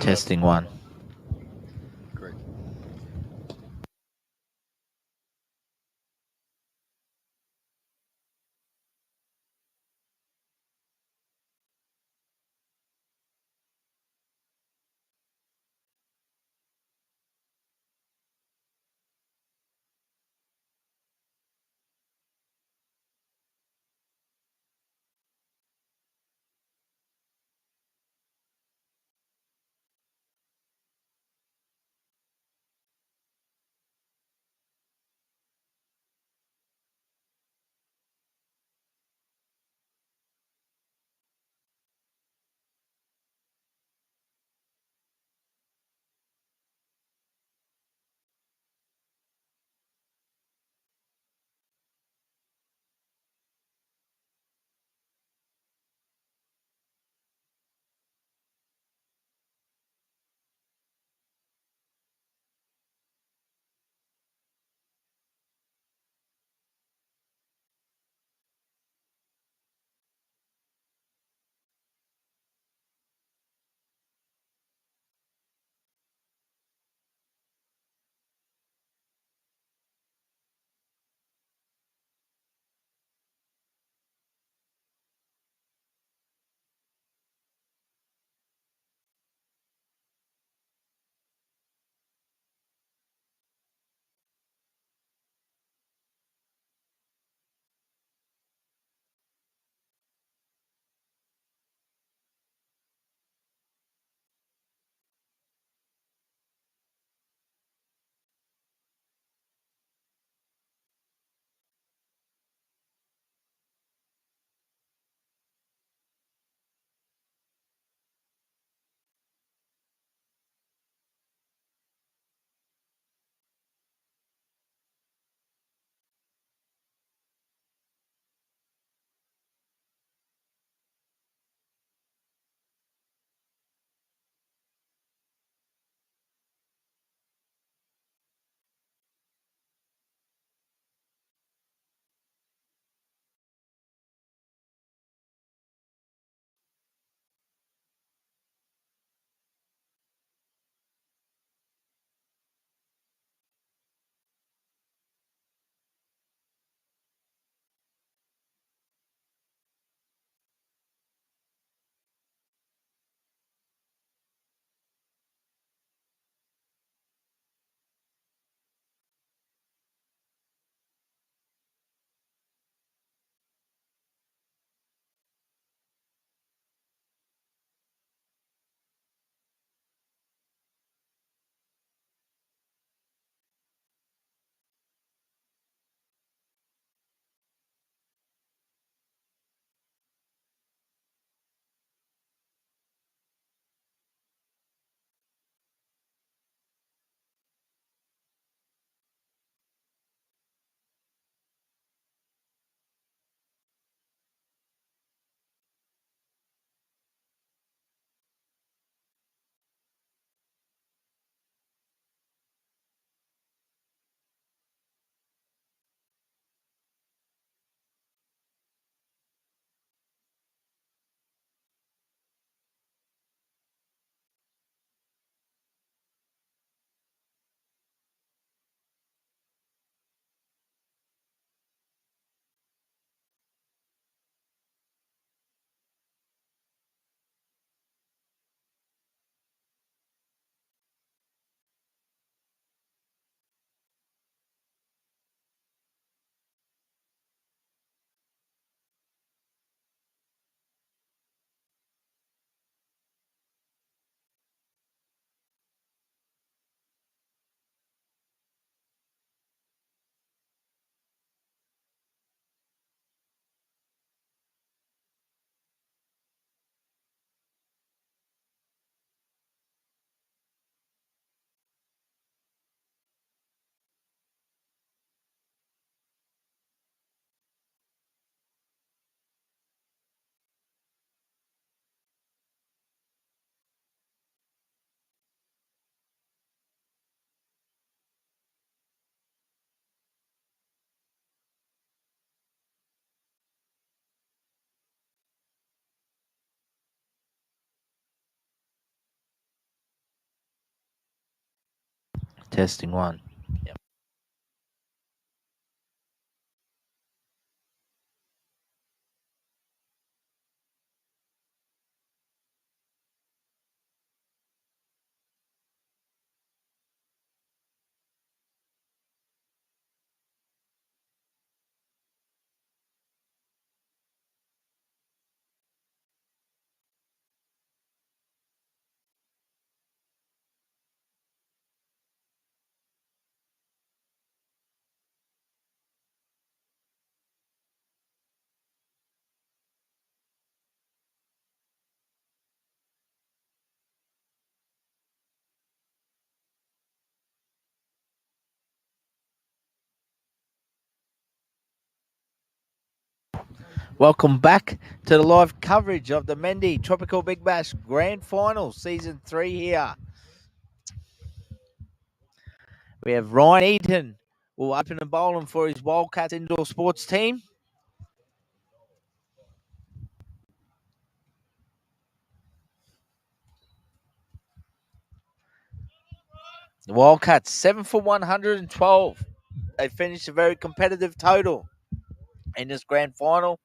Testing one. Great. Testing one. Yep. Welcome back to the live coverage of the Mendi Tropical Big Bash Grand Final, Season 3 here. We have Ryan Eaton will open and bowling for his Wildcatz indoor sports team. The Wildcats, 7 for 112. They finished a very competitive total in this grand final.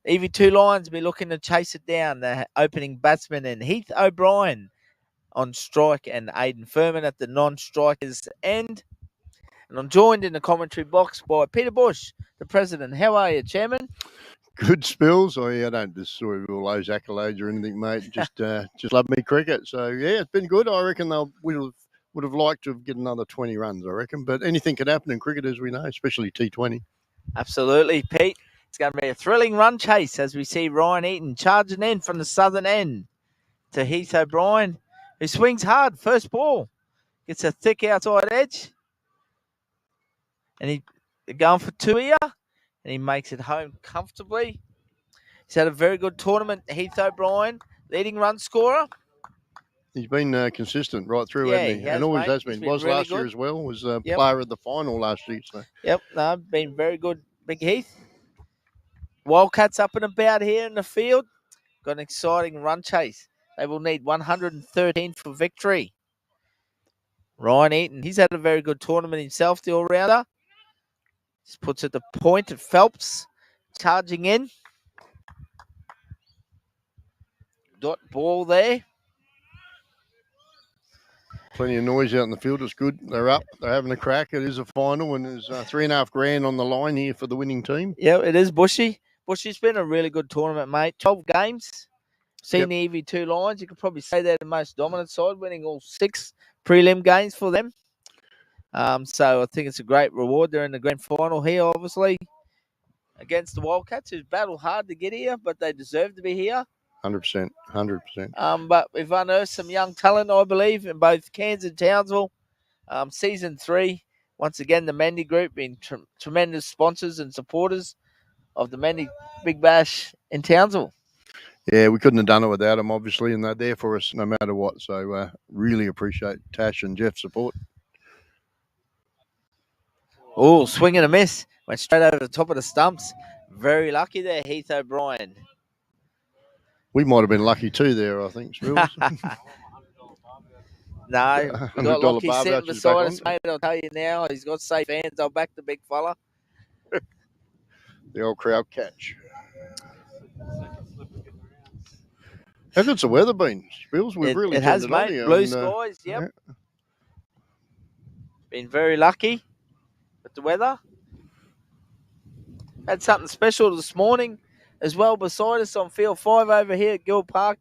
EV2 Lions will be looking to chase it down. The opening batsman and Heath O'Brien on strike and Aidan Furman at the non-strikers end. And I'm joined in the commentary box by Peter Bush, the president. How are you, Chairman? Good spills. I don't destroy all those accolades or anything, mate. Just love me cricket. So yeah, it's been good. I reckon they would have liked to get another 20 runs. I reckon, but anything can happen in cricket, as we know, especially T20. Absolutely, Pete. It's going to be a thrilling run chase as we see Ryan Eaton charging in from the southern end to Heath O'Brien, who swings hard. First ball gets a thick outside edge, and he's going for two here, and he makes it home comfortably. He's had a very good tournament. Heath O'Brien, leading run scorer. He's been consistent right through, Yeah, hasn't he? he has, and always mate. has been. He's been Was really last year good. as well. Was a Yep. player of the final last year. So Yep, no, been very good, Big Heath. Wildcats up and about here in the field. Got an exciting run chase. They will need 113 for victory. Ryan Eaton, he's had a very good tournament himself, the all-rounder. Just puts it to point at Phelps, charging in. Dot ball there. plenty of noise out in the field. It's good. They're up. They're having a crack. It is a final, and there's $3.5 grand on the line here for the winning team. Yeah, it is Bushy. Bushy's been a really good tournament, mate. 12 games. Seen the EV2 Lions. You could probably say they're the most dominant side, winning all 6 prelim games for them. So I think it's a great reward. They're in the grand final here, obviously, against the Wildcats, who's battled hard to get here, but they deserve to be here. 100%. 100%. But we've unearthed some young talent, I believe, in both Cairns and Townsville. Season 3, once again, the Mendi Group being tremendous sponsors and supporters of the Mendi Big Bash in Townsville. Yeah, we couldn't have done it without them, obviously, and they're there for us no matter what. So really appreciate Tash and Jeff's support. Oh, swing and a miss. Went straight over the top of the stumps. Very lucky there, Heath O'Brien. We might have been lucky too there, I think, Spills. No, we got Lockie sitting beside us, mate. I'll tell you now, he's got safe hands. I'll back the big fella. The old crowd catch. How good's the weather been, Spills? We've really has, it mate. On Blue skies, yep. Yeah. Been very lucky with the weather. Had something special this morning as well beside us on Field 5 over here at Gill Park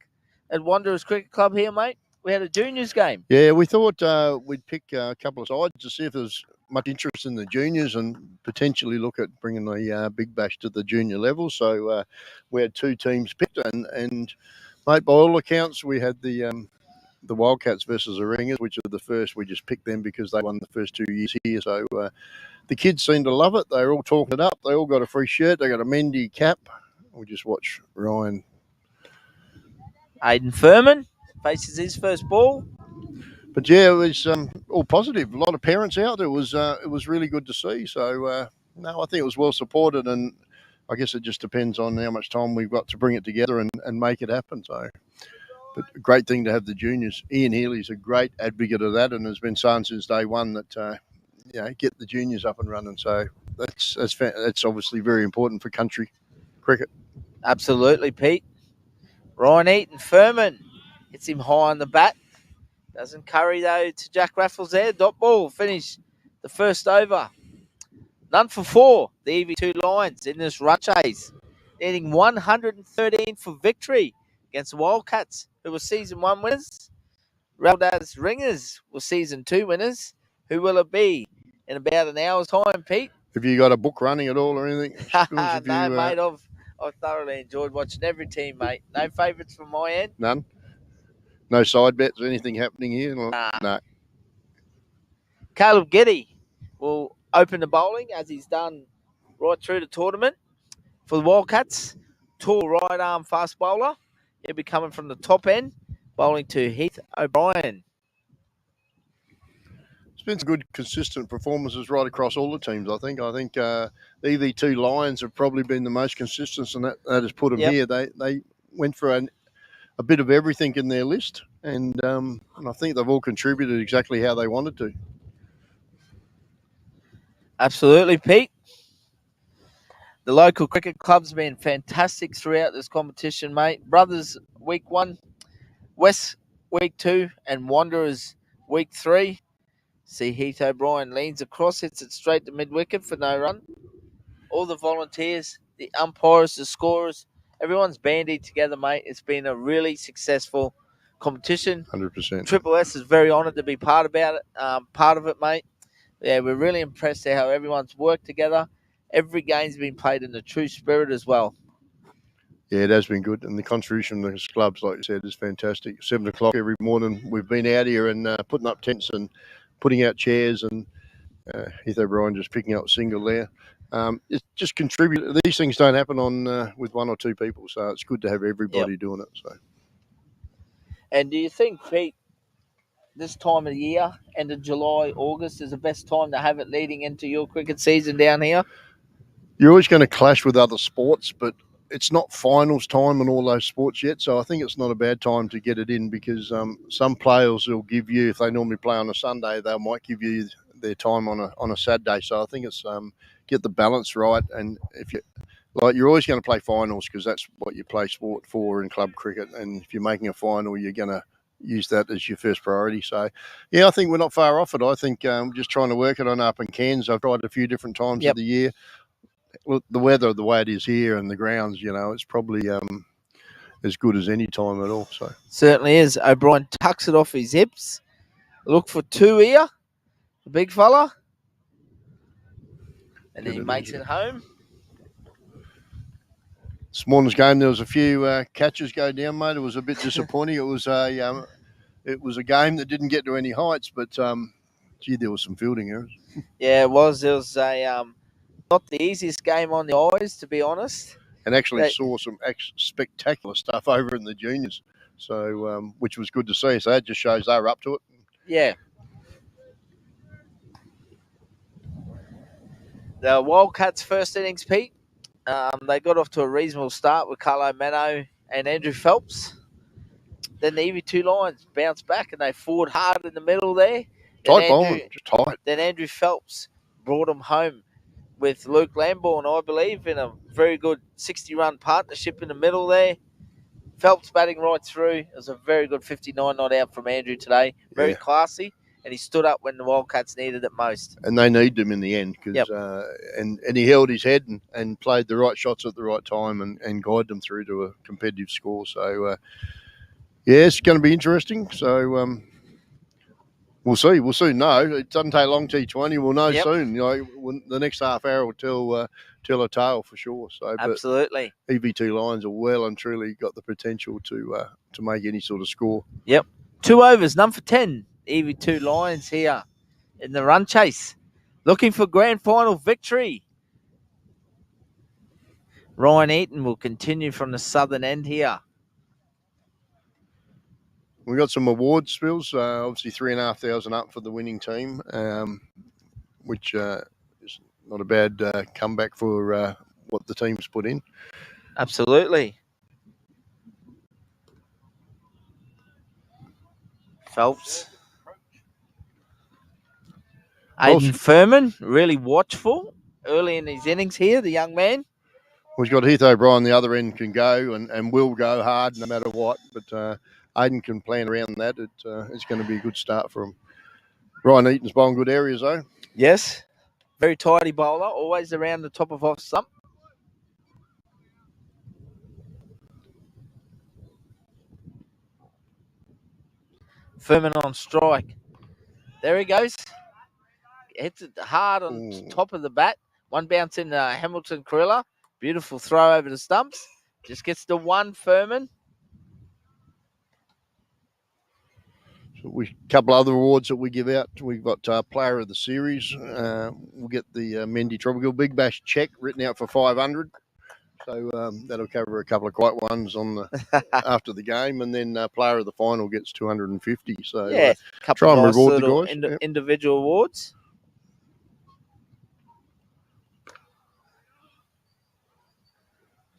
at Wanderers Cricket Club here, mate. We had a juniors game. Yeah, we thought we'd pick a couple of sides to see if there's much interest in the juniors and potentially look at bringing the Big Bash to the junior level. So we had 2 teams picked, and mate, by all accounts, we had the Wildcats versus the Ringers, which are the first. We just picked them because they won the first 2 years here. So the kids seem to love it. They're all talking it up. They all got a free shirt. They got a Mendi cap. We just watch Ryan. Aidan Furman faces his first ball. But yeah, it was all positive. A lot of parents out. It was really good to see. So no, I think it was well supported, and I guess it just depends on how much time we've got to bring it together and make it happen. So But a great thing to have the juniors. Ian Healy's a great advocate of that, and has been saying since day one that get the juniors up and running. So that's obviously very important for country cricket. Absolutely, Pete. Ryan Eaton, Furman hits him high on the bat. Doesn't curry though to Jack Raffles there. Dot ball finish the first over. None for 4. The EV2 Lions in this run chase, needing 113 for victory against the Wildcats, who were season 1 winners. Raldaz Ringers were season 2 winners. Who will it be in about an hour's time, Pete? Have you got a book running at all or anything? No, mate. I've thoroughly enjoyed watching every team, mate. No favourites from my end. None. No side bets or anything happening here? No. Caleb Getty will open the bowling as he's done right through the tournament for the Wildcats. Tall right arm fast bowler. He'll be coming from the top end, bowling to Heath O'Brien. It's been some good, consistent performances right across all the teams, I think. The EV2 Lions have probably been the most consistent, and that has put them here. They went for a bit of everything in their list, and I think they've all contributed exactly how they wanted to. Absolutely, Pete. The local cricket club's been fantastic throughout this competition, mate. Brothers, week 1. West, week 2. And Wanderers, week 3. See Heath O'Brien leans across, hits it straight to mid-wicket for no run. All the volunteers, the umpires, the scorers, everyone's bandied together, mate. It's been a really successful competition. 100%. Triple S is very honoured to be part of it, mate. Yeah, we're really impressed at how everyone's worked together. Every game's been played in the true spirit as well. Yeah, it has been good. And the contribution of the clubs, like you said, is fantastic. 7 o'clock every morning, we've been out here and putting up tents and putting out chairs, and Heath O'Brien just picking up a single there. It just contributes. These things don't happen on with 1 or 2 people, so it's good to have everybody doing it. So. And do you think, Pete, this time of the year, end of July, August, is the best time to have it leading into your cricket season down here? You're always going to clash with other sports, but it's not finals time in all those sports yet, so I think it's not a bad time to get it in, because some players will give you, if they normally play on a Sunday, they might give you their time on a Saturday. So I think it's get the balance right, and if you're always going to play finals, because that's what you play sport for in club cricket, and if you're making a final, you're going to use that as your first priority. So, yeah, I think we're not far off it. I think just trying to work it on up in Cairns. I've tried a few different times of the year. Look, the weather, the way it is here, and the grounds, it's probably as good as any time at all. So certainly is. O'Brien tucks it off his hips. Look for 2 here, the big fella, and then he makes it home. This morning's game, there was a few catches go down, mate. It was a bit disappointing. It was a game that didn't get to any heights, but there was some fielding errors. Yeah, it was. There was a not the easiest game on the eyes, to be honest. And actually saw some spectacular stuff over in the juniors, so which was good to see. So that just shows they're up to it. Yeah. The Wildcats' first innings, Pete, they got off to a reasonable start with Carlo Mano and Andrew Phelps. Then the EV2 Lions bounced back and they fought hard in the middle there. Tight bowling, just tight. Then Andrew Phelps brought them home with Luke Lambourne, I believe, in a very good 60-run partnership in the middle there. Phelps batting right through. It was a very good 59 not out from Andrew today. Very classy, and he stood up when the Wildcats needed it most. And they need them in the end, because and he held his head and played the right shots at the right time and guided them through to a competitive score. So, it's going to be interesting. So, we'll see. We'll soon know. It doesn't take long, T20. We'll know soon. The next half hour will tell a tale for sure. So, absolutely. EV2 Lions are well and truly got the potential to make any sort of score. Yep. 2 overs, none for 10. EV2 Lions here in the run chase, looking for grand final victory. Ryan Eaton will continue from the southern end here. We got some awards, Spills. Obviously, 3,500 up for the winning team, which is not a bad comeback for what the team's put in. Absolutely. Phelps. Aiden Furman, really watchful early in his innings here, the young man. We've got Heath O'Brien, the other end, can go and will go hard no matter what. But Aiden can plan around that. It's going to be a good start for him. Ryan Eaton's bowling good areas, though. Yes. Very tidy bowler, always around the top of off stump. Furman on strike. There he goes. Hits it hard on top of the bat. One bounce in Hamilton Corilla. Beautiful throw over the stumps. Just gets the one, Furman. So a couple other awards that we give out. We've got Player of the Series. We'll get the Mendi Tropical Big Bash check written out for 500. So that'll cover a couple of quiet ones on the after the game, and then Player of the Final gets 250. So yeah, try and reward the guys. Individual awards.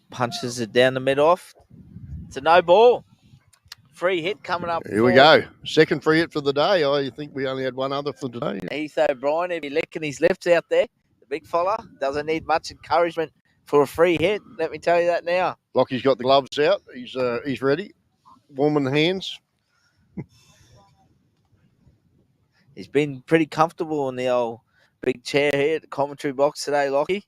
Punches it down the mid off. It's a no ball. Free hit coming up. Here we go. Second free hit for the day. I think we only had one other for today. Heath O'Brien, if he's licking his lips out there, the big fella, doesn't need much encouragement for a free hit. Let me tell you that now. Lockie's got the gloves out. He's ready. Warming the hands. He's been pretty comfortable in the old big chair here at the commentary box today, Lockie.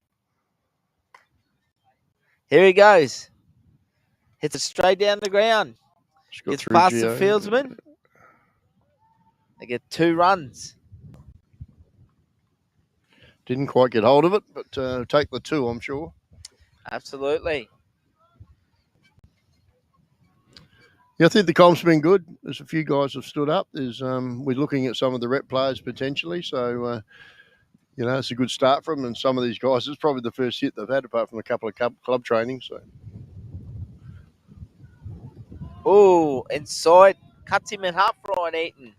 Here he goes. Hits it straight down the ground. Gets past the fieldsman. They get 2 runs. Didn't quite get hold of it, but take the 2, I'm sure. Absolutely. Yeah, I think the comp's been good. There's a few guys have stood up. We're looking at some of the rep players potentially. So, it's a good start for them. And some of these guys, it's probably the first hit they've had apart from a couple of club trainings. So. Oh, inside. Cuts him in half, Ryan Eaton.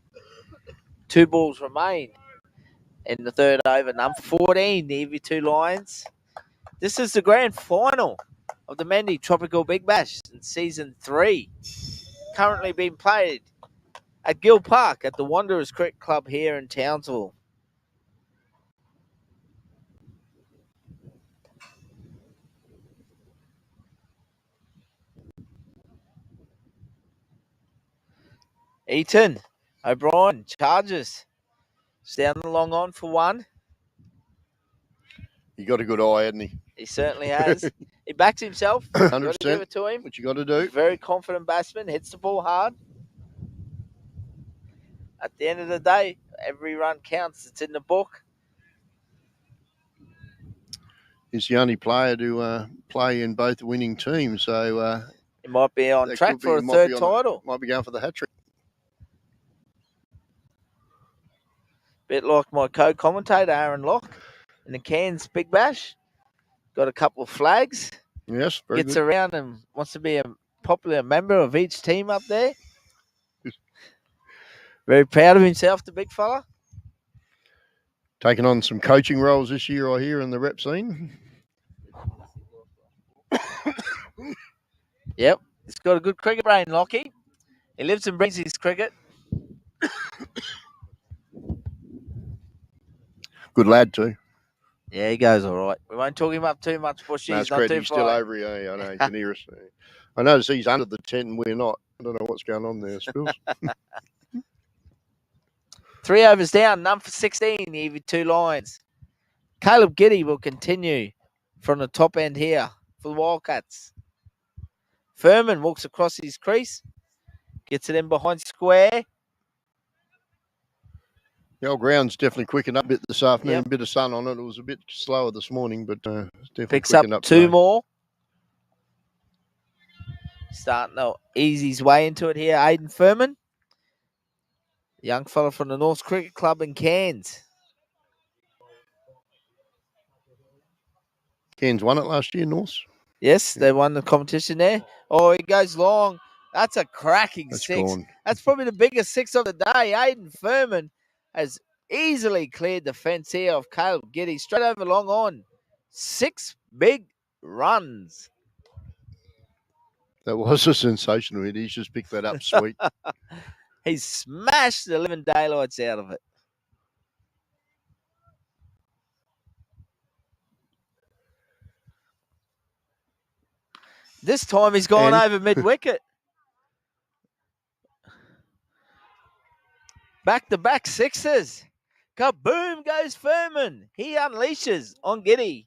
2 balls remain in the third over. Number 14, the EV2 Lions. This is the grand final of the Mendi Tropical Big Bash in Season 3. Currently being played at Gill Park at the Wanderers Cricket Club here in Townsville. Eaton, O'Brien, charges. It's down the long on for 1. He got a good eye, hadn't he? He certainly has. He backs himself. 100%. Got to give it to him. What you got to do. Very confident batsman. Hits the ball hard. At the end of the day, every run counts. It's in the book. He's the only player to play in both winning teams. So he might be on track for a third title. Might be going for the hat-trick. Bit like my co-commentator, Aaron Locke, in the Cairns Big Bash. Got a couple of flags. Yes, very Gets good. around and wants to be a popular member of each team up there. Very proud of himself, the big fella. Taking on some coaching roles this year, I hear, in the rep scene. Yep, he's got a good cricket brain, Lockie. He lives and breathes his cricket. Good lad too. Yeah, he goes all right. We won't talk him up too much, Bushy. No, He's not too he's still over here. I know, he can hear us. I notice he's under the tent and we're not. I don't know what's going on there, Spills. 3 overs down, none for 16, the EV2 Lions. Caleb Giddy will continue from the top end here for the Wildcats. Furman walks across his crease, gets it in behind square. The old ground's definitely quickened up a bit this afternoon. Yep. A bit of sun on it. It was a bit slower this morning, but it's definitely picks up 2 today. more. Starting to ease his way into it here, Aiden Furman. Young fella from the North Cricket Club in Cairns. Cairns won it last year, North. Yes, they won the competition there. Oh, he goes long. That's a cracking 6. Gone. That's probably the biggest 6 of the day. Aiden Furman has easily cleared the fence here of Caleb Giddy. Straight over long on. 6 big runs. That was a sensational hit. He's just picked that up sweet. He smashed the living daylights out of it. This time he's gone over mid-wicket. Back-to-back sixes. Kaboom goes Furman. He unleashes on Giddy.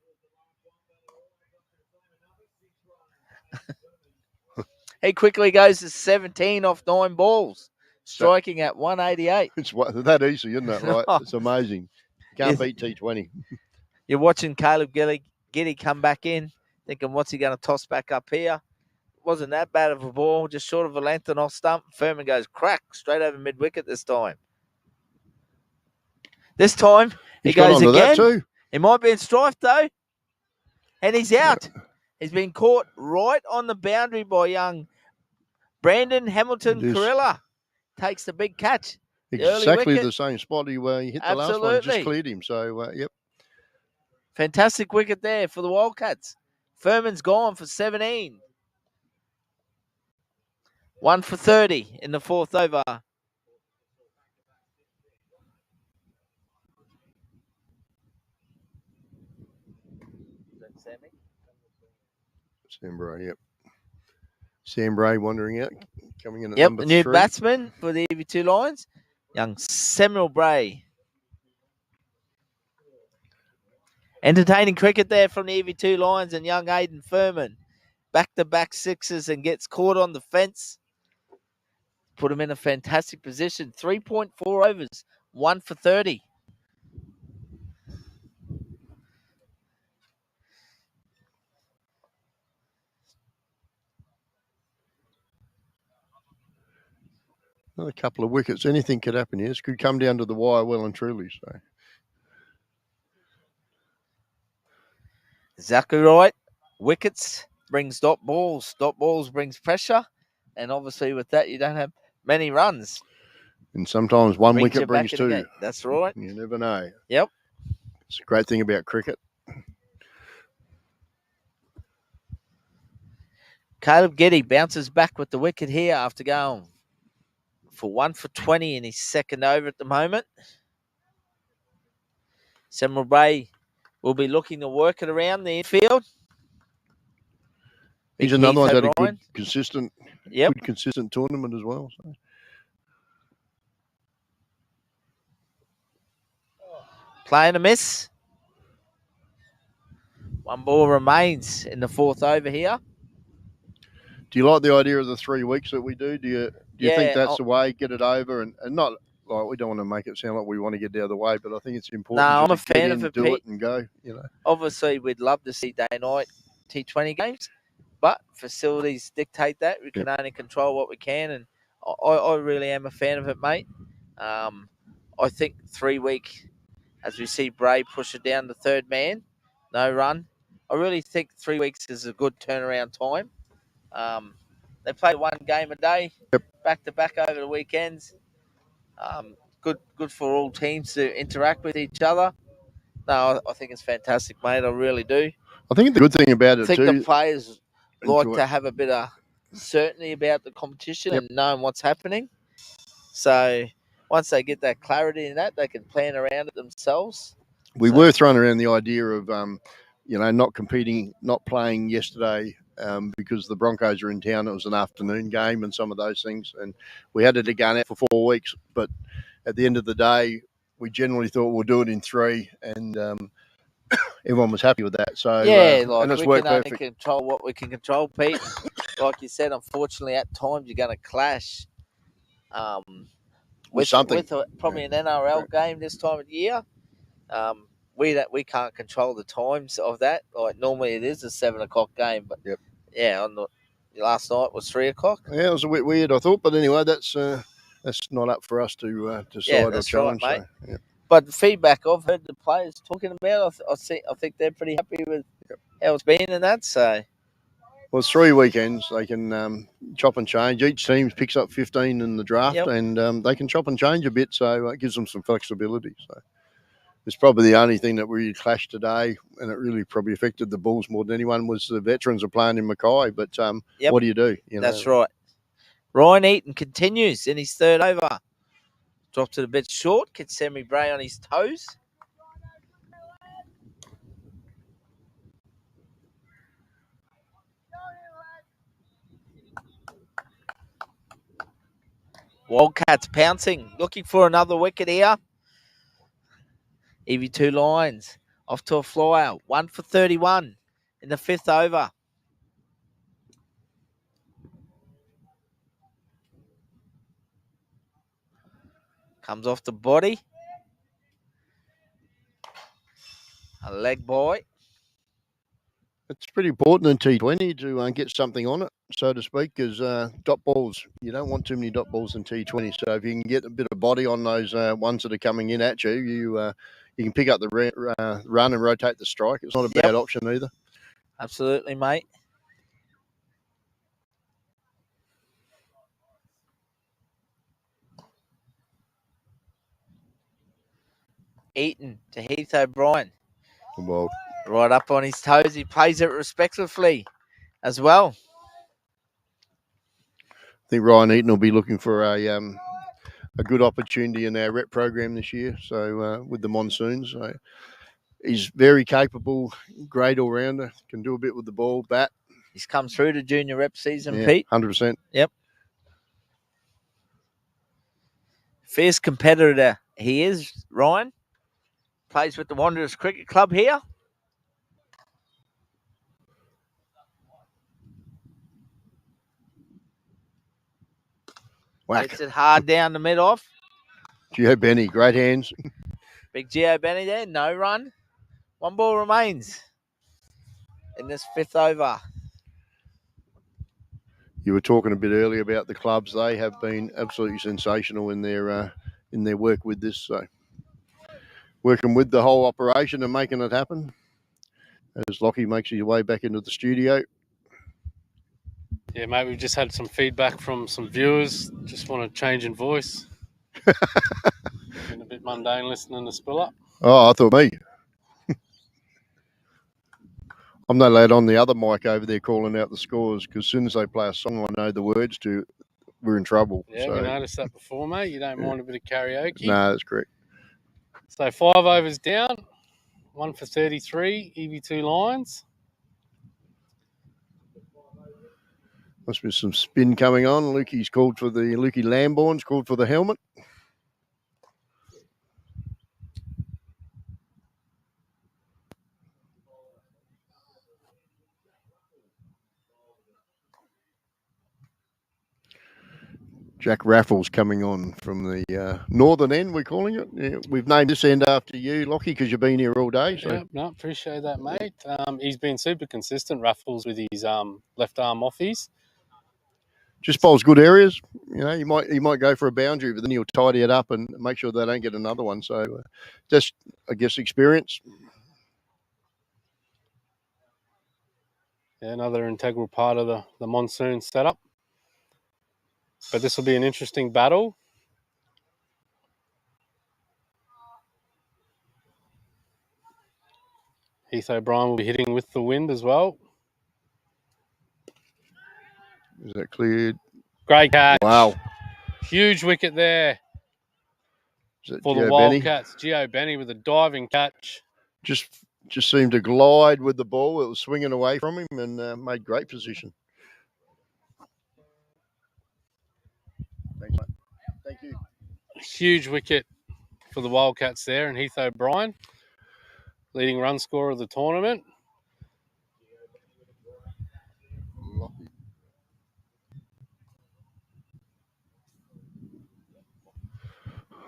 He quickly goes to 17 off 9 balls, striking at 188. It's that easy, isn't it? Like, it's amazing. Can't beat T20. You're watching Caleb Giddy come back in, thinking, what's he going to toss back up here? Wasn't that bad of a ball, just short of a length and off stump. Furman goes crack, straight over mid-wicket this time. This time, he goes again. That too. He might be in strife, though. And he's out. Yeah. He's been caught right on the boundary by young Brandon Hamilton Carilla. Takes the big catch. Exactly the same spot he hit the last one. Just cleared him. So, yep. Fantastic wicket there for the Wildcats. Furman's gone for 17. 1 for 30 in the 4th over. Sam Bray, yep. Sam Bray wandering out, coming in at number 3. Yep, the new batsman for the EV2 Lions, young Samuel Bray. Entertaining cricket there from the EV2 Lions and young Aidan Furman. Back-to-back sixes and gets caught on the fence. Put him in a fantastic position. 3.4 overs, 1 for 30. Another couple of wickets. Anything could happen here. This could come down to the wire well and truly. So, exactly right. Wickets brings dot balls. Dot balls brings pressure. And obviously with that, you don't have many runs. And sometimes one wicket brings 2. That's right. You never know. Yep. It's a great thing about cricket. Caleb Giddy bounces back with the wicket here after going for 1 for 20 in his 2nd over at the moment. Samuel Bray will be looking to work it around the infield. He's another one that had a good, consistent tournament as well. So. Playing a miss. 1 ball remains in the 4th over here. Do you like the idea of the 3 weeks that we do? Do you think that's the way? Get it over and not like we don't want to make it sound like we want to get out of the way, but I think it's important. No, I'm a fan of it. Do it and go. You know, obviously we'd love to see day-night T20 games, but facilities dictate that we can only control what we can, and I really am a fan of it, mate. I think 3 week, as we see Bray push it down to 3rd man, no run. I really think 3 weeks is a good turnaround time. They play 1 game a day, back to back over the weekends. Good for all teams to interact with each other. No, I think it's fantastic, mate. I really do. I think the good thing about it, I think the players like to have a bit of certainty about the competition and knowing what's happening. So once they get that clarity in that, they can plan around it themselves. We were throwing around the idea of, not competing, not playing yesterday because the Broncos are in town. It was an afternoon game and some of those things. And we had it again out for 4 weeks. But at the end of the day, we generally thought we'll do it in 3. And everyone was happy with that. So and it's we can only control what we can control, Pete. Like you said, unfortunately, at times you're going to clash with something. Probably an NRL game this time of year. We can't control the times of that. Like normally it is a 7 o'clock game, but on the last night was 3 o'clock. Yeah, it was a bit weird, I thought, but anyway, that's not up for us to decide or challenge. Right, mate. But the feedback I've heard the players talking about, I think they're pretty happy with how it's been and that. So, well, it's 3 weekends. They can chop and change. Each team picks up 15 in the draft, and they can chop and change a bit. So it gives them some flexibility. So it's probably the only thing that really clashed today, and it really probably affected the Bulls more than anyone, was the veterans are playing in Mackay. But what do you do? That's right. Ryan Eaton continues in his third over. Drops it a bit short. Gets Sammy Bray on his toes. Wildcatz pouncing. Looking for another wicket here. Evie 2 lines. Off to a flyer. 1 for 31 in the fifth over. Comes off the body. A leg boy. It's pretty important in T20 to get something on it, so to speak, because dot balls, you don't want too many dot balls in T20. So if you can get a bit of body on those ones that are coming in at you, you can pick up the run and rotate the strike. It's not a bad option either. Absolutely, mate. Eaton to Heath O'Brien. Well, right up on his toes. He plays it respectfully as well. I think Ryan Eaton will be looking for a good opportunity in our rep program this year. So with the monsoons, so he's very capable, great all rounder, can do a bit with the ball, bat. He's come through the junior rep season, Pete. 100%. Yep. Fierce competitor he is, Ryan. Plays with the Wanderers Cricket Club here. Whack. Gets it hard down the mid-off. Gio Benny, great hands. Big Gio Benny there, no run. One ball remains in this fifth over. You were talking a bit earlier about the clubs. They have been absolutely sensational in their work with this. So working with the whole operation and making it happen. As Lockie makes his way back into the studio. Yeah, mate, we've just had some feedback from some viewers. Just want a change in voice. Been a bit mundane listening to Spill Up. Oh, I thought me. I'm no lad on the other mic over there calling out the scores because as soon as they play a song I know the words to, we're in trouble. Yeah, so, we noticed that before, mate. You don't mind a bit of karaoke? No, that's correct. So 5 overs down, 1 for 33, EV2 lines. Must be some spin coming on. Lukey Lambourne's called for the helmet. Jack Raffles coming on from the northern end, we're calling it. Yeah, we've named this end after you, Lockie, because you've been here all day. So. Yeah, no, appreciate that, mate. He's been super consistent, Raffles, with his left arm offies. Just bowls good areas. You know, he might go for a boundary, but then he'll tidy it up and make sure they don't get another one. So just, I guess, experience. Yeah, another integral part of the monsoon setup. But this will be an interesting battle. Heath O'Brien will be hitting with the wind as well. Is that cleared? Great catch. Wow. Huge wicket there for the Wildcats. Gio Benny with a diving catch. Just seemed to glide with the ball. It was swinging away from him and made great position. Thanks, mate. Thank you. Huge wicket for the Wildcats there, and Heath O'Brien, leading run scorer of the tournament.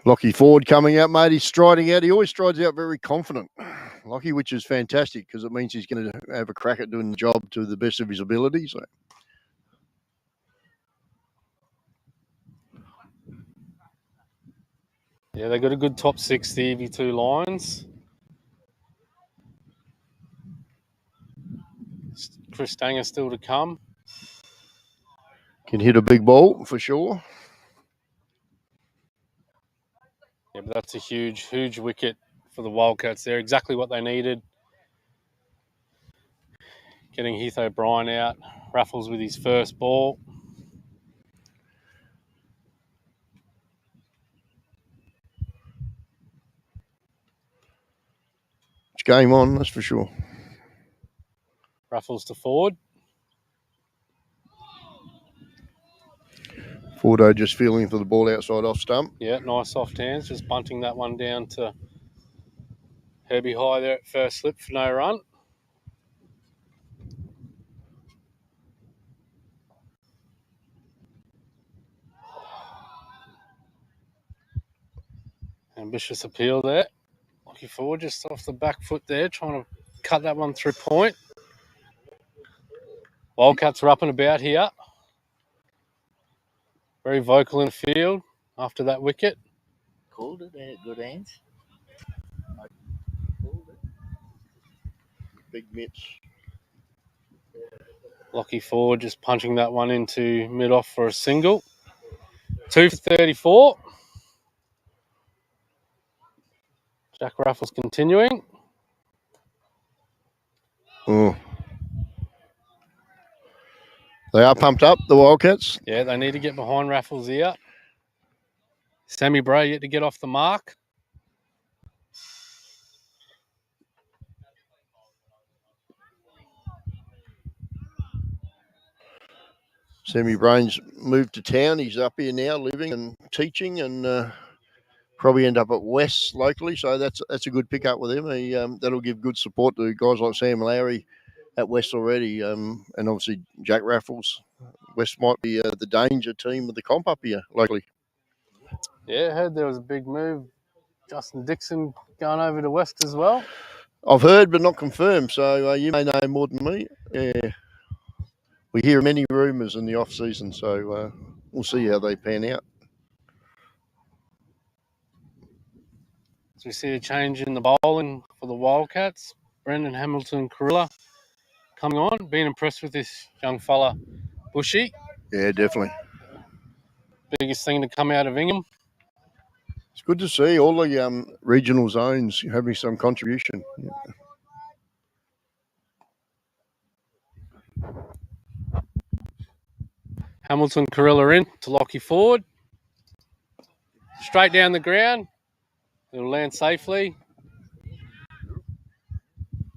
Lockie Ford coming out, mate. He's striding out. He always strides out very confident, Lockie, which is fantastic because it means he's going to have a crack at doing the job to the best of his ability. So. Yeah, they got a good top 6, the EV2 lines. Chris Stanger still to come. Can hit a big ball for sure. Yeah, but that's a huge, huge wicket for the Wildcats there. Exactly what they needed. Getting Heath O'Brien out. Raffles with his first ball. It's game on, that's for sure. Raffles to forward. Fordo just feeling for the ball outside off stump. Yeah, nice soft hands. Just bunting that one down to Herbie High there at first slip for no run. Ambitious appeal there. Looking forward just off the back foot there, trying to cut that one through point. Wildcats are up and about here. Very vocal in the field after that wicket. Called it. They had good hands. Big mitts. Lockie forward just punching that one into mid-off for a single. 2 for 34. Jack Raffles continuing. Oh. They are pumped up, the Wildcats. Yeah, they need to get behind Raffles here. Sammy Bray yet to get off the mark. Sammy Brain's moved to town. He's up here now, living and teaching, and probably end up at West locally. So that's a good pickup with him. That'll give good support to guys like Sam Lowry at West already, and obviously Jack Raffles. West might be the danger team of the comp up here locally. Yeah, I heard there was a big move. Justin Dixon going over to West as well. I've heard, but not confirmed. So you may know more than me. Yeah. We hear many rumours in the off season, so we'll see how they pan out. So we see a change in the bowling for the Wildcats. Brendan Hamilton Carilla coming on. Been impressed with this young fella, Bushy. Yeah, definitely. Biggest thing to come out of Ingham. It's good to see all the regional zones having some contribution. Yeah. Hamilton Carilla in to Lockie forward. Straight down the ground. It'll land safely.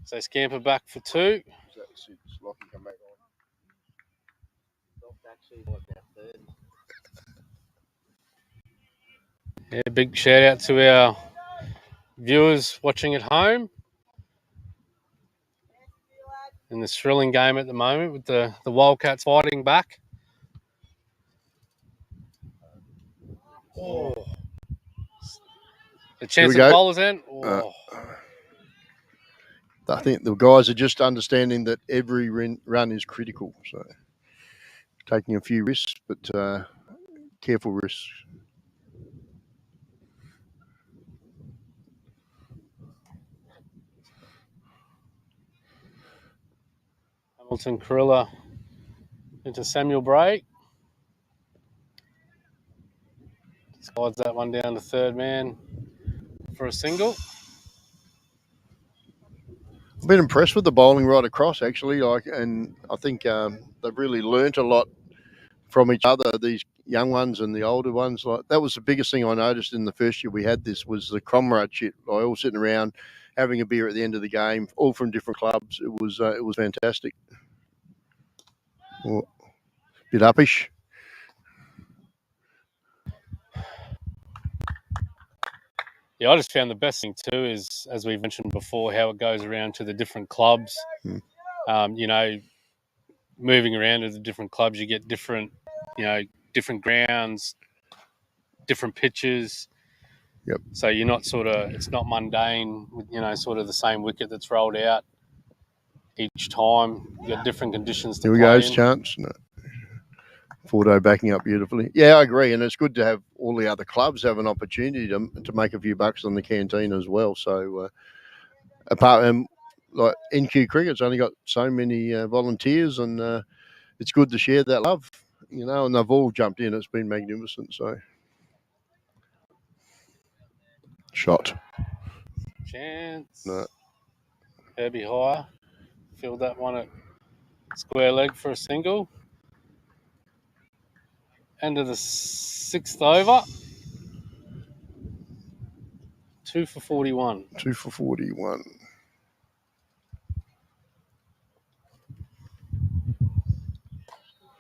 So scamper back for 2. Yeah, big shout out to our viewers watching at home. In this thrilling game at the moment with the Wildcats fighting back. Oh. The chance of bowlers in. Oh. I think the guys are just understanding that every run is critical. So taking a few risks, but careful risks. Hamilton Carilla into Samuel Bray. Slides that one down to third man for a single. I've been impressed with the bowling right across, actually. And I think they've really learnt a lot from each other. These young ones and the older ones. That was the biggest thing I noticed in the first year we had this was the comradeship. All sitting around having a beer at the end of the game, all from different clubs. It was fantastic. Well, a bit uppish. Yeah, I just found the best thing too is, as we've mentioned before, how it goes around to the different clubs. Moving around to the different clubs, you get different, different grounds, different pitches. Yep. So you're not it's not mundane with, sort of the same wicket that's rolled out each time. You got different conditions to play in. Here we go, chance. No. Fordo backing up beautifully. Yeah, I agree, and it's good to have all the other clubs have an opportunity to make a few bucks on the canteen as well. So, apart from like NQ Cricket's only got so many volunteers, and it's good to share that love, and they've all jumped in. It's been magnificent. So, shot. Chance. No. Herbie High. Filled that one at square leg for a single. End of the 6th over. 2 for 41. 2 for 41.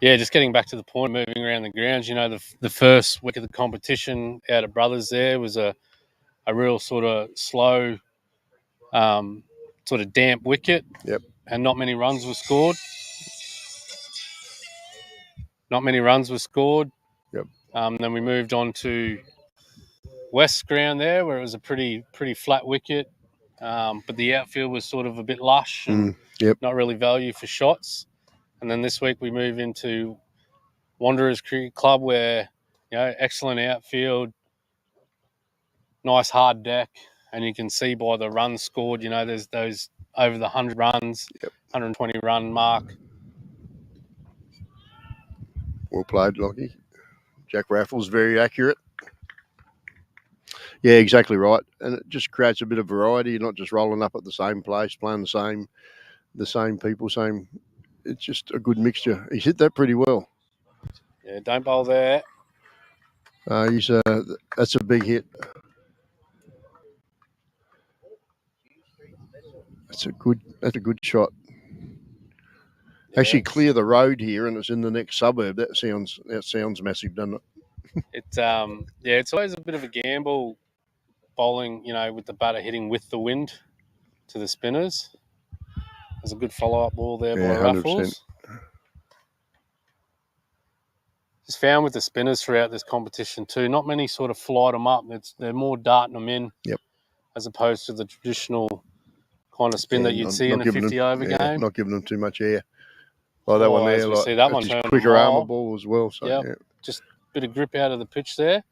Yeah, just getting back to the point, moving around the grounds. You know, the first week of the competition out at Brothers there was a real sort of slow, sort of damp wicket. Yep. And not many runs were scored. Not many runs were scored. Yep. Then we moved on to West ground there, where it was a pretty flat wicket, but the outfield was sort of a bit lush and Yep. not really value for shots. And then this week we move into Wanderers Cricket Club, where excellent outfield, nice hard deck, and you can see by the runs scored, there's those over the 100 runs, 120 run mark. Well played, Lockie. Jack Raffles, very accurate. Yeah, exactly right. And it just creates a bit of variety. You're not just rolling up at the same place, playing the same people, same. It's just a good mixture. He's hit that pretty well. Yeah, don't bowl there. That's a big hit. That's a good shot. Yeah, Actually, clear the road here, and it's in the next suburb. That sounds massive, doesn't it? It's always a bit of a gamble bowling, with the batter hitting with the wind to the spinners. There's a good follow-up ball there by Raffles. 100%. Just found with the spinners throughout this competition too, not many sort of flight them up. They're more darting them in, as opposed to the traditional kind of spin that you'd see in a 50-over game. Not giving them too much air. Like that one there, see that one just quicker armour ball as well. So just a bit of grip out of the pitch there.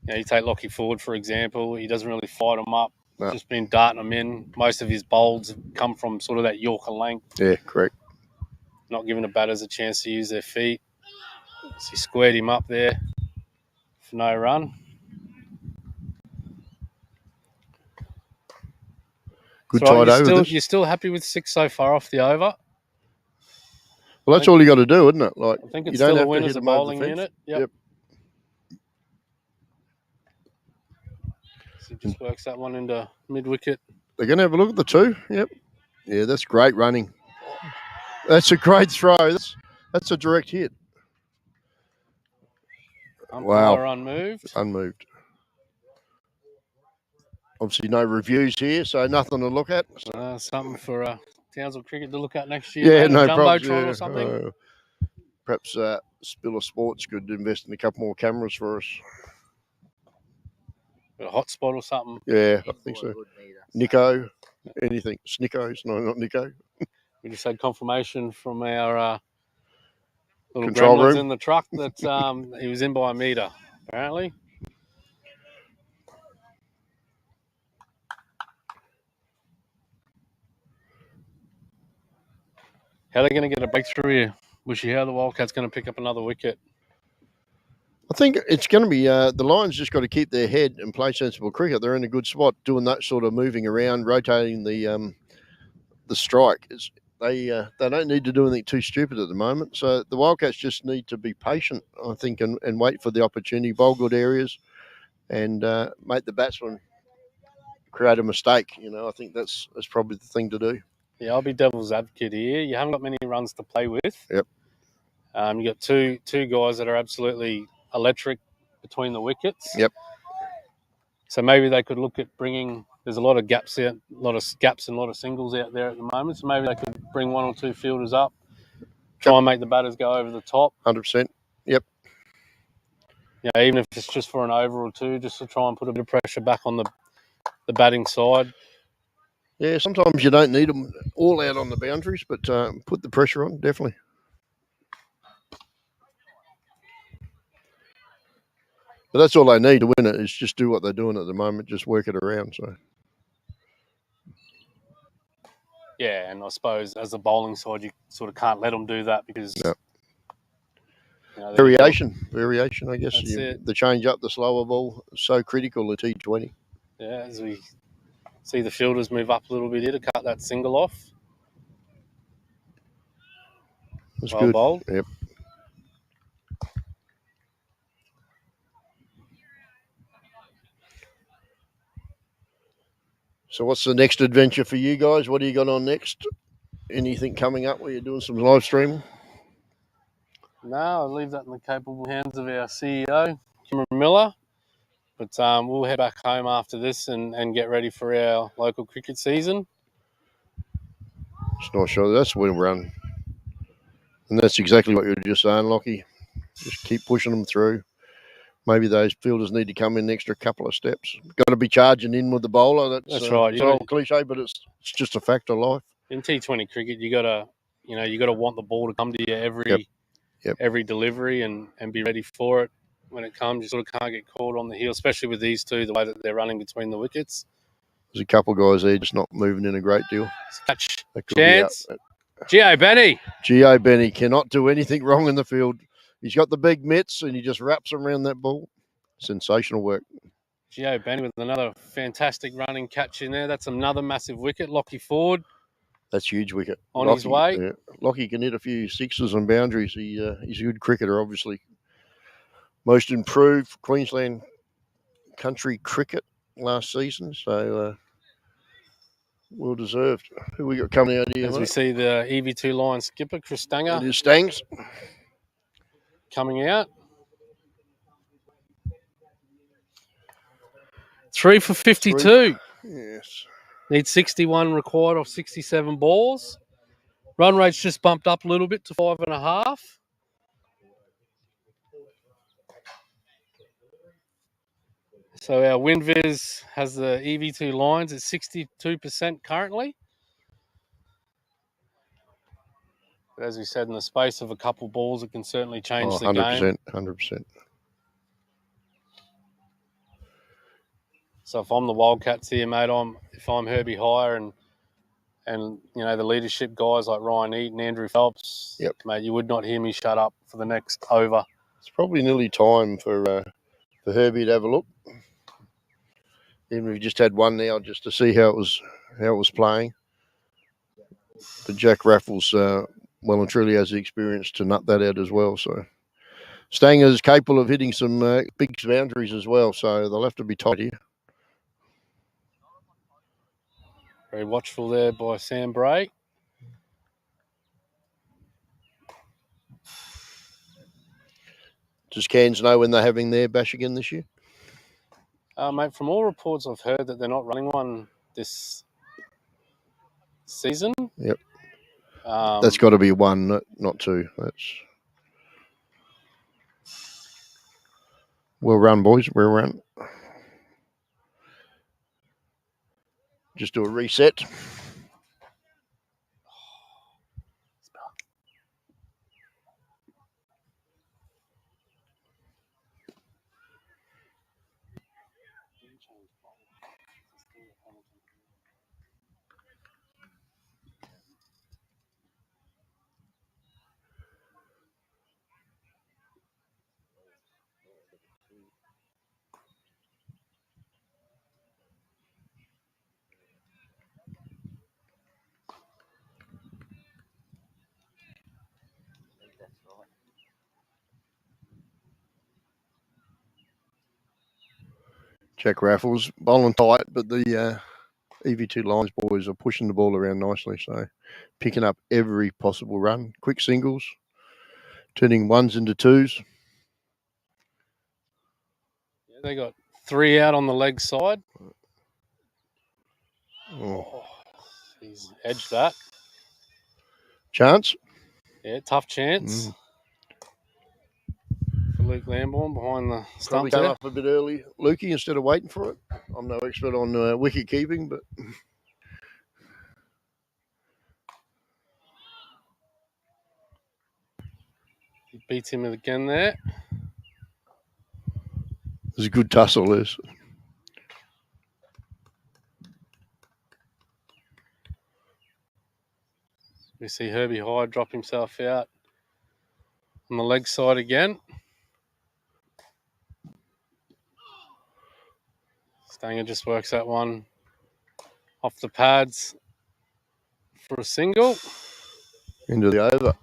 You take Lockie Ford, for example. He doesn't really fight them up. No. Just been darting them in. Most of his bowls come from sort of that Yorker length. Yeah, correct. Not giving the batters a chance to use their feet. So he squared him up there for no run. Good tight over. You're still happy with 6 so far off the over? Well, that's all you got to do, isn't it? Like, I think it's still a win as a bowling unit. Yep. So he just works that one into mid-wicket. They're going to have a look at the 2. Yep. Yeah, that's great running. That's a great throw. That's a direct hit. Wow. Unmoved. Unmoved. Obviously, no reviews here, so nothing to look at. Something for Townsville Cricket to look at next year. Yeah, no problem. Jumbotron or something. Perhaps Spiller Sports could invest in a couple more cameras for us. A hotspot or something. Yeah, I think so. Nico, anything. Snickos, no, not Nico. We just had confirmation from our little control room in the truck that he was in by a metre, apparently. How are they going to get a breakthrough here? Bushy, how the Wildcats going to pick up another wicket? I think it's going to be the Lions just got to keep their head and play sensible cricket. They're in a good spot doing that sort of moving around, rotating the strike. They don't need to do anything too stupid at the moment. So the Wildcats just need to be patient, I think, and wait for the opportunity, bowl good areas, and make the batsman create a mistake. I think that's probably the thing to do. Yeah, I'll be devil's advocate here. You haven't got many runs to play with. Yep. You got two guys that are absolutely electric between the wickets. Yep. So maybe they could look at bringing. There's a lot of gaps out, a lot of gaps and a lot of singles out there at the moment. So maybe they could bring 1 or 2 fielders up, try and make the batters go over the top. 100%. Yep. Even if it's just for an over or 2, just to try and put a bit of pressure back on the batting side. Yeah, sometimes you don't need them all out on the boundaries, but put the pressure on, definitely. But that's all they need to win it, is just do what they're doing at the moment, just work it around. So. Yeah, and I suppose as the bowling side, you sort of can't let them do that because... No. Variation, I guess. The change up, the slower ball, so critical at T20. Yeah, as we see the fielders move up a little bit here to cut that single off. That's well good. Bowled. Yep. So what's the next adventure for you guys? What do you got on next? anything coming up where you're doing some live streaming? No, I'll leave that in the capable hands of our CEO, Cameron Miller. But we'll head back home after this and get ready for our local cricket season. It's not sure. That's when run. And that's exactly what you were just saying, Lockie. Just keep pushing them through. Maybe those fielders need to come in an extra couple of steps. Got to be charging in with the bowler. That's right. It's an old cliche, but it's just a fact of life. In T20 cricket, you gotta want the ball to come to you every delivery and be ready for it when it comes. You sort of can't get caught on the heel, especially with these two, the way that they're running between the wickets. There's a couple of guys there just not moving in a great deal. Catch chance. Gio Benny. Gio Benny cannot do anything wrong in the field. He's got the big mitts and he just wraps them around that ball. Sensational work. Gio Benny with another fantastic running catch in there. That's another massive wicket. Lockie Ford. That's huge wicket. On his way. Yeah. Lockie can hit a few sixes and boundaries. He's a good cricketer, obviously. Most improved Queensland country cricket last season. So well deserved. Who we got coming out here? As we see the EV2 Lions skipper, Chris Stanger. It is Stangs. Coming out. 3 for 52. Yes. Needs 61 required off 67 balls. Run rate's just bumped up a little bit to 5.5. So our WinViz has the EV2 Lions at 62% currently. But as we said, in the space of a couple balls, it can certainly change the game. 100%. So if I'm the Wildcats here, mate, if I'm Herbie Hire and the leadership guys like Ryan Eaton, Andrew Phelps, mate, you would not hear me shut up for the next over. It's probably nearly time for Herbie to have a look. Even if we just had one now, just to see how it was playing. But Jack Raffles, well and truly has the experience to nut that out as well. So Stanger is capable of hitting some big boundaries as well. So they'll have to be tight here. Very watchful there by Sam Bray. Does Cairns know when they're having their bash again this year? Mate, from all reports I've heard that they're not running one this season. Yep. That's got to be one, not two. That's well run, boys. Well run. Just do a reset. Jack Raffles bowling tight, but the EV2 Lions boys are pushing the ball around nicely. So picking up every possible run, quick singles, turning ones into twos. Yeah, they got 3 out on the leg side. Oh. He's edged that. Chance? Yeah, tough chance. For Luke Lambourne behind the Probably stump came there. up a bit early, Lukey, instead of waiting for it. I'm no expert on wicket keeping, but He beats him again there. there's a good tussle, Liz. We see Herbie Hyde drop himself out on the leg side again. Stanger just works that one off the pads for a single. Into the over.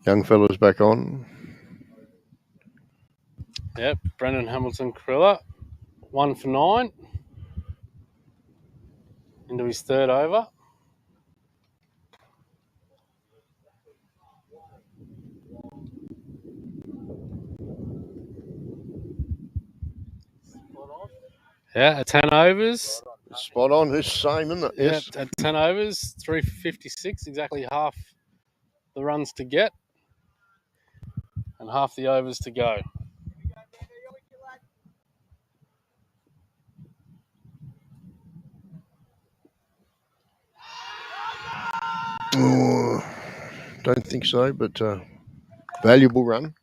Young fella's back on. Yep, Brendan Hamilton Kriller, 1 for 9 into his third over. Yeah, at 10 overs. Spot on. It's the same, isn't it? Yeah, Yes. at 10 overs, 356, exactly half the runs to get and half the overs to go. Oh, don't think so, but valuable run.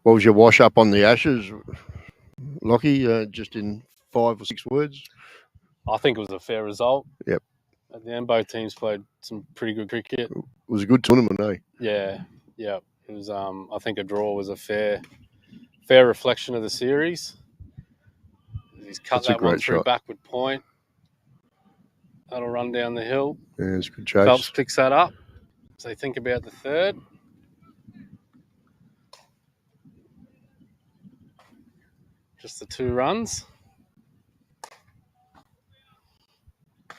What was your wash up on the Ashes, Lockie? Just in 5 or 6 words? I think it was a fair result. Yep. At the end, both teams played some pretty good cricket. It was a good tournament, eh? Yeah. It was. I think a draw was a fair reflection of the series. He's cut that one through backward point. That'll run down the hill. Yeah, it's a good chase. Phelps picks that up. So they think about the third. Just the 2 runs. I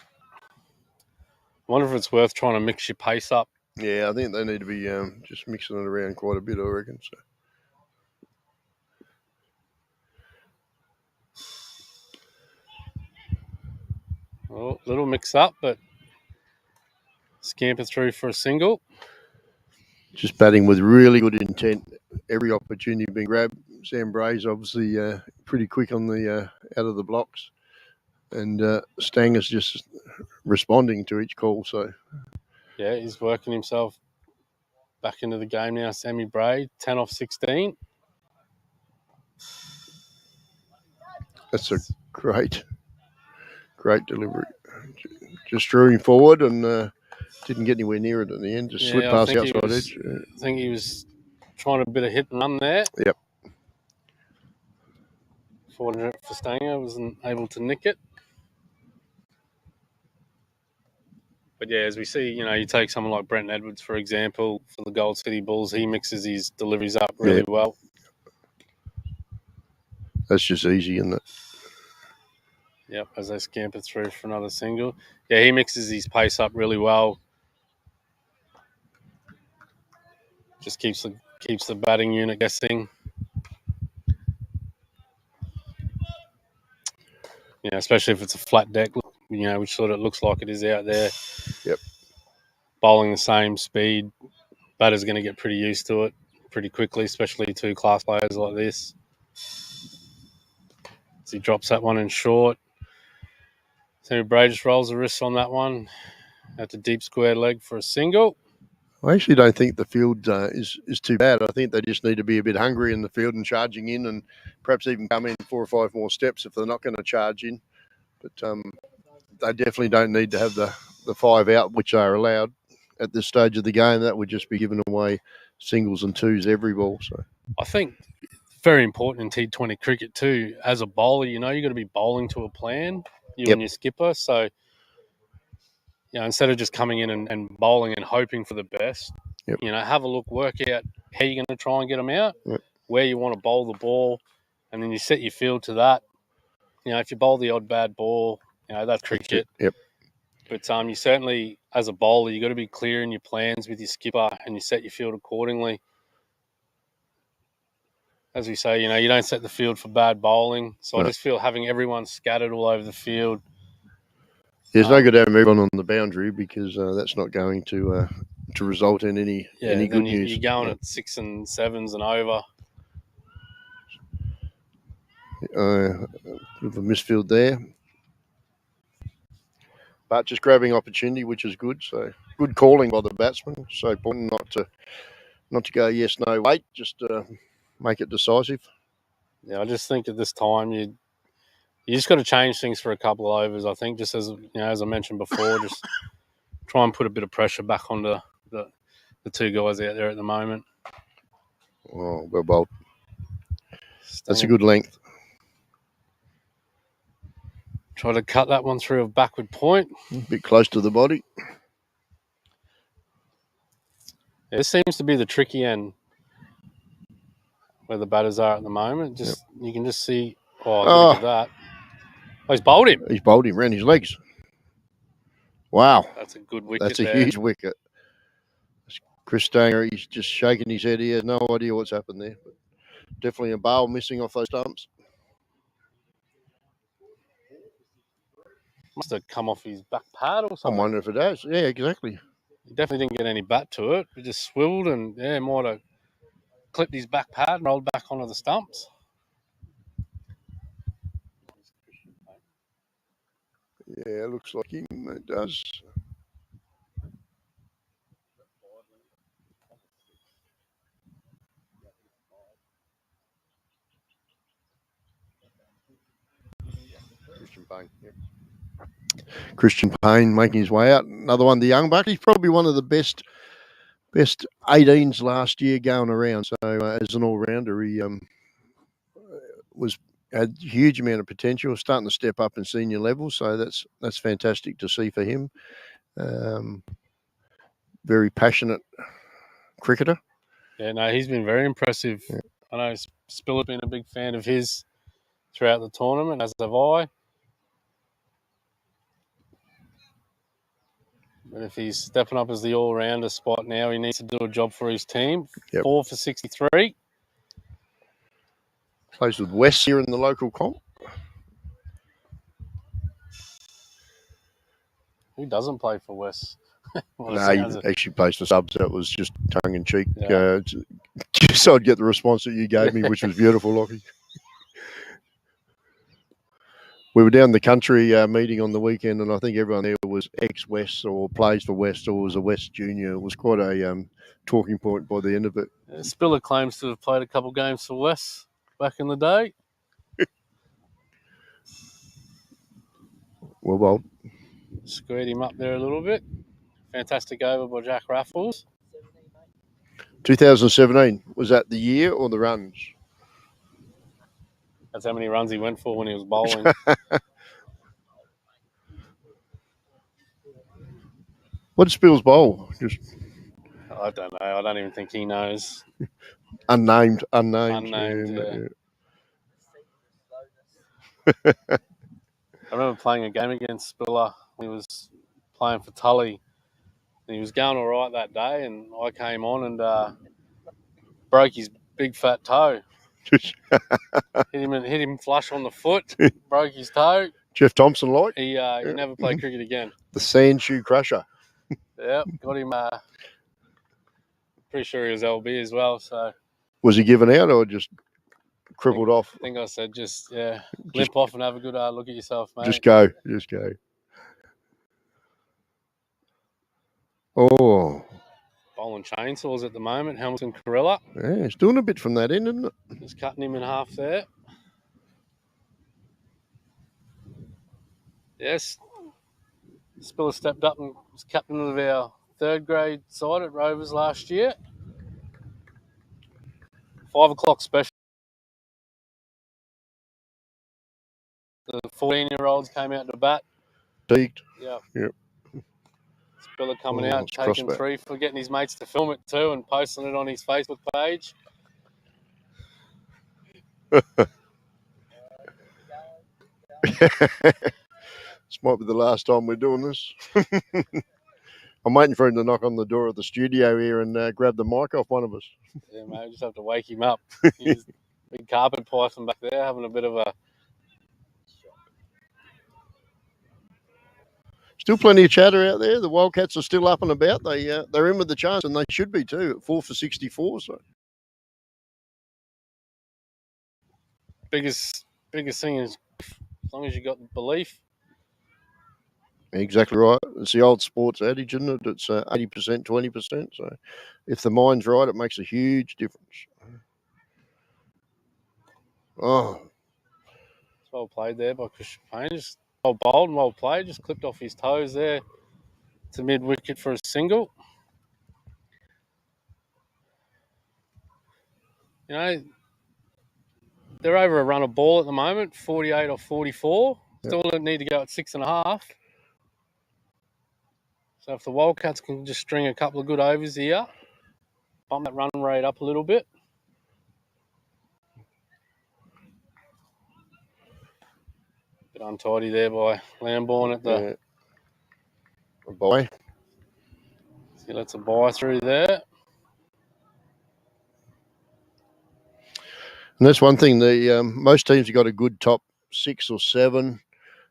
wonder if it's worth trying to mix your pace up. Yeah, I think they need to be just mixing it around quite a bit, I reckon. So. Oh, little mix up, but scamper through for a single. Just batting with really good intent. Every opportunity being grabbed. Sam Bray's obviously pretty quick on the out of the blocks. And Stanger's just responding to each call. So yeah, he's working himself back into the game now. Sammy Bray, 10 off 16. That's a great delivery. Just drew him forward and didn't get anywhere near it at the end. Just slipped past the outside edge. I think he was trying a bit of hit and run there. Yep. Fortunate for Stanger, wasn't able to nick it. But yeah, as we see, you take someone like Brenton Edwards, for example, for the Gold City Bulls, he mixes his deliveries up really well. That's just easy, isn't it? Yep, as they scamper through for another single. Yeah, he mixes his pace up really well. Just keeps the batting unit guessing. Especially if it's a flat deck, which sort of looks like it is out there. Yep. Bowling the same speed, batter's going to get pretty used to it pretty quickly, especially 2 class players like this. As he drops that one in short. Sammy Bray just rolls the wrists on that one. At the deep square leg for a single. I actually don't think the field is too bad. I think they just need to be a bit hungry in the field and charging in, and perhaps even come in 4 or 5 more steps if they're not going to charge in. But they definitely don't need to have the 5 out, which are allowed at this stage of the game. That would just be giving away singles and 2s every ball. So I think very important in T20 cricket too. As a bowler, you've got to be bowling to a plan, and your skipper. So instead of just coming in and bowling and hoping for the best, have a look, work out how you're going to try and get them out, where you want to bowl the ball, and then you set your field to that. If you bowl the odd bad ball, that's cricket. Yep. But you certainly, as a bowler, you got to be clear in your plans with your skipper, and you set your field accordingly. As we say, you don't set the field for bad bowling. So I just feel having everyone scattered all over the field. There's no good having everyone on the boundary because that's not going to result in any good news. You're going at 6 and 7s and over. With a misfield there. But just grabbing opportunity, which is good. So good calling by the batsman. So important not to go yes, no, wait. Just make it decisive. Yeah, I just think at this time you just got to change things for a couple of overs. I think just as I mentioned before, just try and put a bit of pressure back onto the 2 guys out there at the moment. Oh, well bowled. That's a good length. Try to cut that one through a backward point. A bit close to the body. Yeah, this seems to be the tricky end where the batters are at the moment. Just You can just see. Oh, good at that. Oh, he's bowled him. He's bowled him around his legs. Wow. That's a good wicket. That's a huge wicket. Chris Stanger, he's just shaking his head. He has no idea what's happened there. But definitely a bail missing off those stumps. Must have come off his back pad or something. I wonder if it has. Yeah, exactly. He definitely didn't get any bat to it. It just swiveled and, might have clipped his back pad and rolled back onto the stumps. Yeah, it looks like him. It does. Christian Payne. Yep. Christian Payne making his way out. Another one, the young buck. He's probably one of the best 18s last year going around. So as an all-rounder, he had a huge amount of potential, starting to step up in senior levels. So that's fantastic to see for him. Very passionate cricketer. Yeah, no, he's been very impressive. Yeah. I know Spiller's been a big fan of his throughout the tournament, as have I. But if he's stepping up as the all-rounder spot now, he needs to do a job for his team. Yep. 4 for 63. Plays with West here in the local comp. Who doesn't play for West? No, he actually plays for subs. That was just tongue-in-cheek. Yeah. So I'd get the response that you gave me, which was beautiful, Lockie. We were down the country meeting on the weekend, and I think everyone there was ex-West or plays for West or was a West junior. It was quite a talking point by the end of it. Yeah, Spiller claims to have played a couple games for West back in the day. Well bowled. Squared him up there a little bit. Fantastic over by Jack Raffles. 2017, was that the year or the runs? That's how many runs he went for when he was bowling. What did Spills bowl? Just I don't know. I don't even think he knows. Unnamed. Yeah. I remember playing a game against Spiller. He was playing for Tully. And he was going all right that day, and I came on and broke his big fat toe. hit him flush on the foot. Broke his toe. Jeff Thompson like? He never played cricket again. The sand shoe crusher. Yep, got him. Pretty sure he was LB as well. So was he given out or just crippled off? I think I said limp off and have a good look at yourself, mate. Just go. Oh. Bowling chainsaws at the moment. Hamilton Corella. Yeah, he's doing a bit from that end, isn't it? Just cutting him in half there. Yes. Spiller stepped up and was captain of our third grade side at Rovers last year. 5 o'clock special. The 14-year-olds came out to bat. Peaked. Yep. Spiller coming out, taking 3 for getting his mates to film it too and posting it on his Facebook page. This might be the last time we're doing this. I'm waiting for him to knock on the door of the studio here and grab the mic off one of us. Yeah, mate, just have to wake him up. He's a big carpet python back there having a bit of a... Still plenty of chatter out there. The Wildcats are still up and about. They're in with the chance, and they should be too, at 4 for 64. So biggest thing is as long as you got belief. Exactly right. It's the old sports adage, isn't it? It's 80%, 20%. So if the mind's right, it makes a huge difference. Oh. It's well played there by Christian Payne. Just well bowled and well played. Just clipped off his toes there to mid-wicket for a single. You know, they're over a run of ball at the moment, 48 or 44. Still need to go at 6.5. So if the Wildcats can just string a couple of good overs here, bump that run rate up a little bit. Bit untidy there by Lambourne at the bye. He lets a buy through there. And that's one thing. Most teams have got a good top 6 or 7,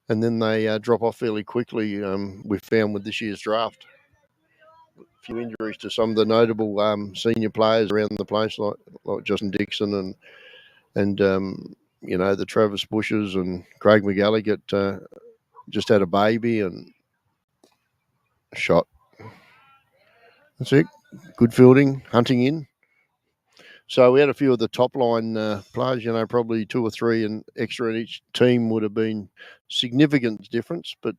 and then they drop off fairly quickly. We found with this year's draft, a few injuries to some of the notable senior players around the place, like Justin Dixon and the Travis Bushes and Craig McGallagher just had a baby and shot. That's it. Good fielding, hunting in. So we had a few of the top line players, probably 2 or 3 and extra in each team would have been significant difference, but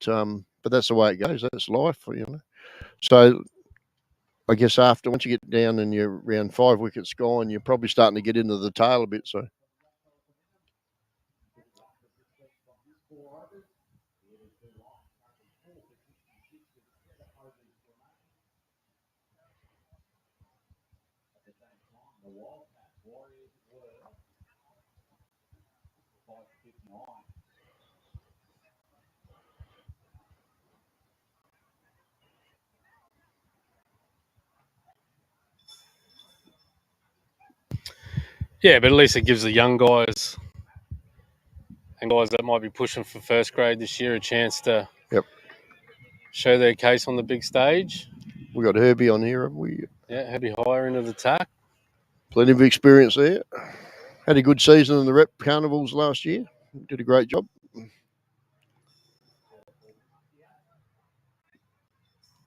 that's the way it goes. That's life, So I guess once you get down and you're around 5 wickets gone, you're probably starting to get into the tail a bit. So. Yeah, but at least it gives the young guys and guys that might be pushing for first grade this year a chance to show their case on the big stage. We got Herbie on here, haven't we? Yeah, Herbie higher into the tack. Plenty of experience there. Had a good season in the rep carnivals last year. Did a great job.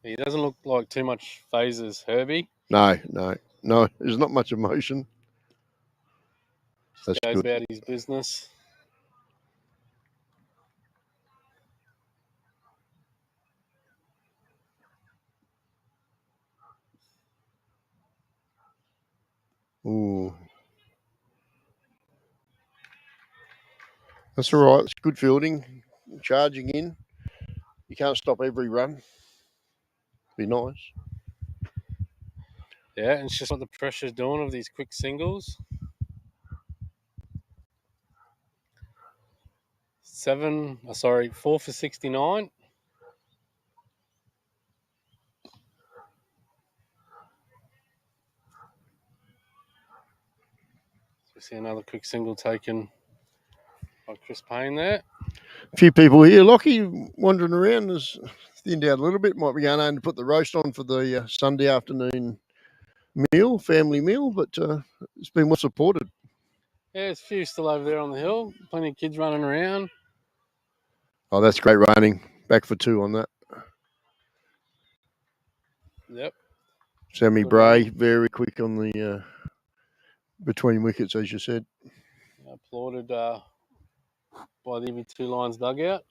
He doesn't look like too much phases, Herbie. No. There's not much emotion. Just goes about his business. Ooh. That's all right. It's good fielding. Charging in. You can't stop every run. Be nice. Yeah, and it's just what the pressure's doing of these quick singles. 4 for 69. We see another quick single taken by Chris Payne there. A few people here. Lockie wandering around has thinned out a little bit. Might be going home to put the roast on for the Sunday afternoon family meal, but it's been well supported. Yeah, there's a few still over there on the hill. Plenty of kids running around. Oh, that's great running. Back for 2 on that. Yep. Sammy Bray, very quick on the between wickets, as you said. Applauded by the EV2 Lions dugout.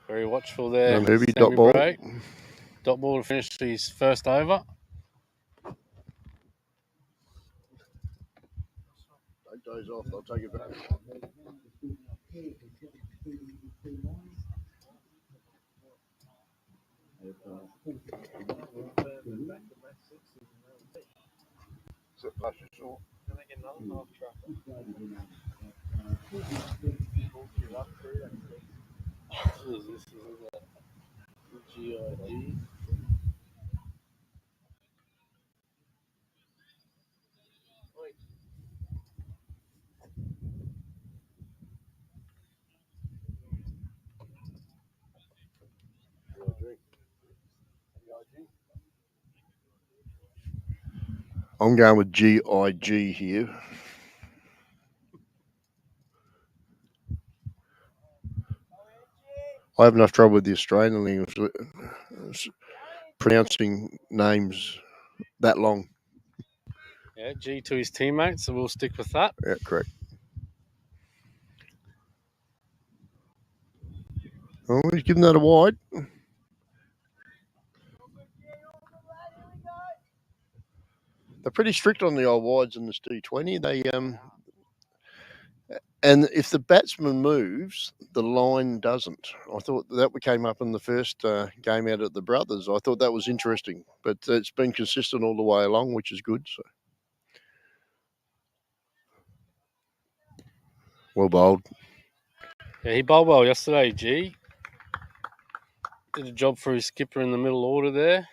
Very watchful there. And Herbie, dot ball. Bray. Dot ball to finish his first over. Take those off, I'll take it back. I'm going with GIG here. I have enough trouble with the Australian language pronouncing names that long. Yeah, G to his teammates, so we'll stick with that. Yeah, correct. Oh, he's giving that a wide. They're pretty strict on the old wides in this T20. And if the batsman moves, the line doesn't. I thought that came up in the first game out at the Brothers. I thought that was interesting, but it's been consistent all the way along, which is good. So, well bowled. Yeah, he bowled well yesterday, G. Did a job for his skipper in the middle order there.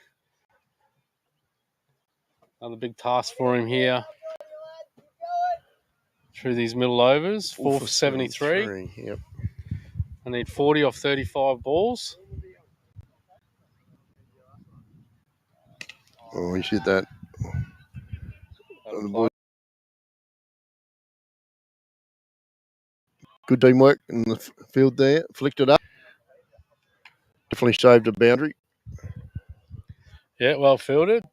Another big task for him here through these middle overs. 4 for 73. Yep. I need 40 off 35 balls. Oh, he's hit that. Good teamwork in the field there. Flicked it up. Definitely saved a boundary. Yeah, well fielded.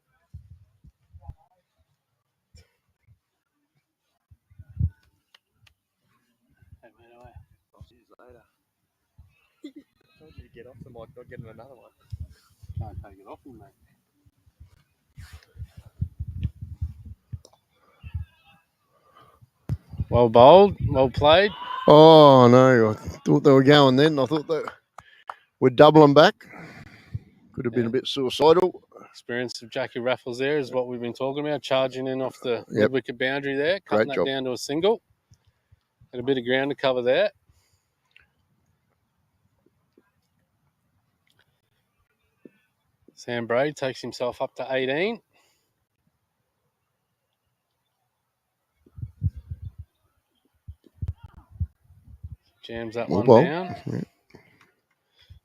Get off the mic, not getting another one. Can't take it off him, mate. Well bowled, well played. Oh, no. I thought they were going then. I thought they would double them back. Could have been a bit suicidal. Experience of Jackie Raffles there is what we've been talking about. Charging in off the mid-wicket boundary there. Cutting that down to a single. Had a bit of ground to cover there. Sam Braid takes himself up to 18. Jams that one down. Yeah.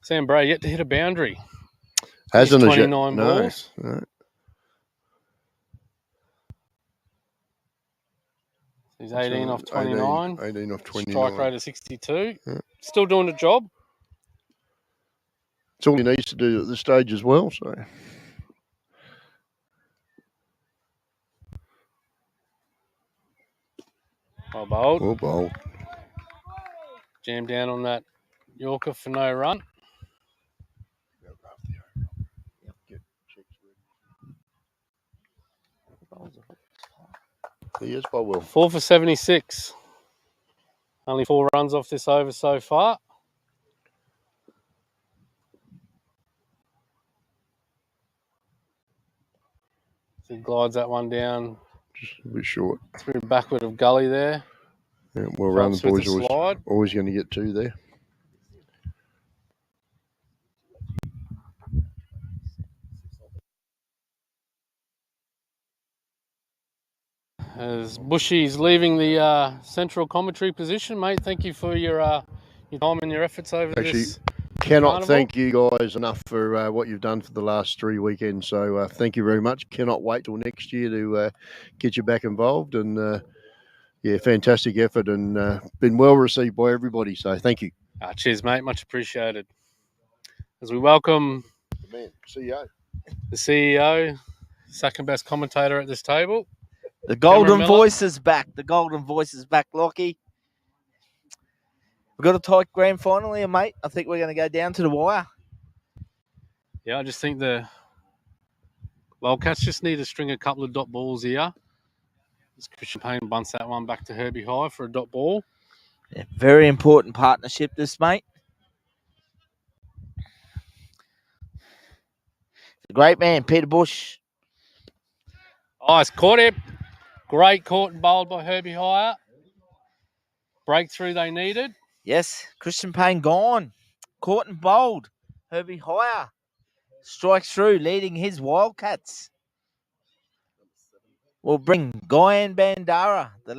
Sam Braid yet to hit a boundary. Hasn't He's 29 balls. No. He's 18 off 29. 18 off 29. Strike rate of 62. Yeah. Still doing the job. It's all he needs to do at this stage as well. So, well bowled. Well bowled. Jam down on that Yorker for no run. He is bowled well. 4 for 76. Only 4 runs off this over so far. So he glides that one down. Just a bit short. Through backward of gully there. Yeah, well run. The boys always going to get 2 there. As Bushy's leaving the central commentary position, mate, thank you for your time and your efforts over this. Cannot carnival. Thank you guys enough for what you've done for the last 3 weekends. So thank you very much. Cannot wait till next year to get you back involved. And yeah, fantastic effort and been well received by everybody. So thank you. Cheers, mate. Much appreciated. As we welcome the CEO, second best commentator at this table. The golden voice is back. The golden voice is back, Lockie. We've got a tight grand final here, mate. I think we're going to go down to the wire. Yeah, I just think the Wildcats just need to string a couple of dot balls here. As Christian Payne bunts that one back to Herbie High for a dot ball. Yeah, very important partnership, this, mate. The great man, Peter Bush. Oh, it's caught him. Great caught and bowled by Herbie Hire. Breakthrough they needed. Yes, Christian Payne gone. Caught and bowled. Herbie Hire strikes through, leading his Wildcats. We'll bring Guyan Bandara, the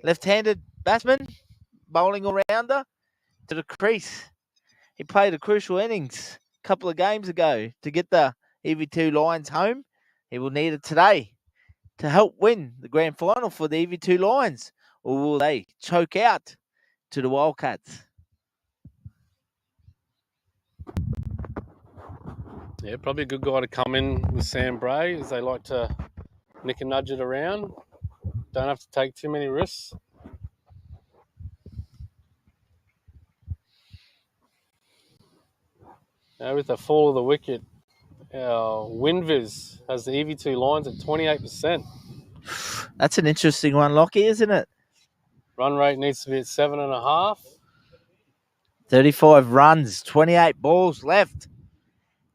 left-handed batsman, bowling all-rounder, to the crease. He played a crucial innings a couple of games ago to get the EV2 Lions home. He will need it today to help win the grand final for the EV2 Lions, or will they choke out to the Wildcats? Yeah, probably a good guy to come in with Sam Bray, as they like to nick and nudge it around. Don't have to take too many risks. Now with the fall of the wicket, Our Winviz has the EV2 lines at 28%. That's an interesting one, Lockie, isn't it? Run rate needs to be at 7.5. 35 runs, 28 balls left.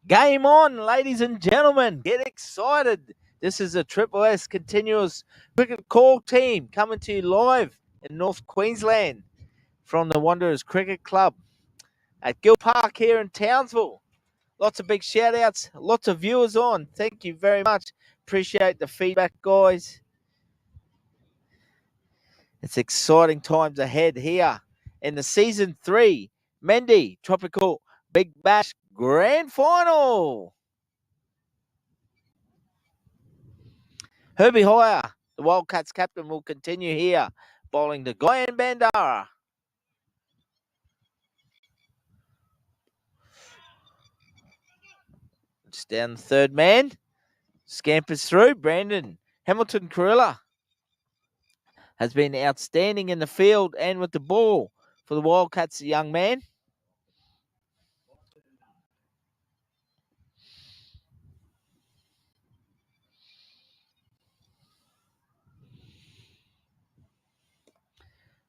Game on, ladies and gentlemen. Get excited. This is a Triple S continuous cricket call team coming to you live in North Queensland from the Wanderers Cricket Club at Gill Park here in Townsville. Lots of big shout outs, lots of viewers on. Thank you very much. Appreciate the feedback, guys. It's exciting times ahead here in the Season 3 Mendi Tropical Big Bash Grand Final. Herbie Hoyer, the Wildcatz captain, will continue here, bowling to Guyan Bandara. It's down the third man. Scampers through. Brandon Hamilton Carilla has been outstanding in the field and with the ball for the Wildcats, the young man.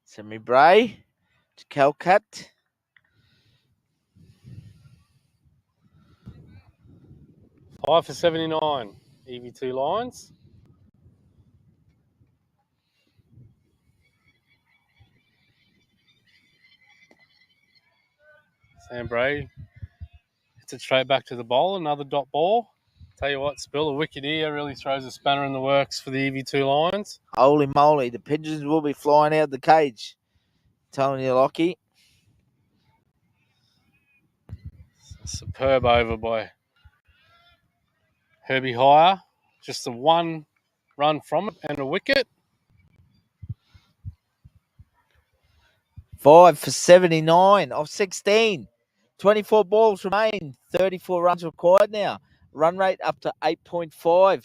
Semi Bray to Calcut. Five for 79. EV2 lines. Sam Bray hits it straight back to the bowl. Another dot ball. Tell you what, Spill, a wicket here really throws a spanner in the works for the EV2 lines. Holy moly, the pigeons will be flying out the cage. Telling you, Lockie. Superb over by Herbie Hoyer. Just the one run from it and a wicket. 5 for 79 of 16. 24 balls remain. 34 runs required now. Run rate up to 8.5.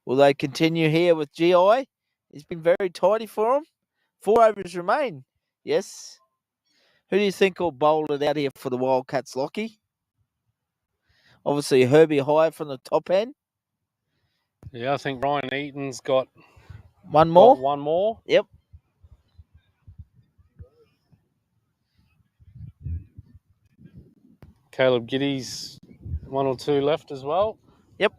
Will they continue here with GI? It's been very tidy for them. 4 overs remain. Yes. Who do you think will bowl it out here for the Wildcats, Lockie? Obviously, Herbie Hoyer from the top end. Yeah, I think Ryan Eaton's got one more. One more. Yep. Caleb Giddy's 1 or 2 left as well. Yep.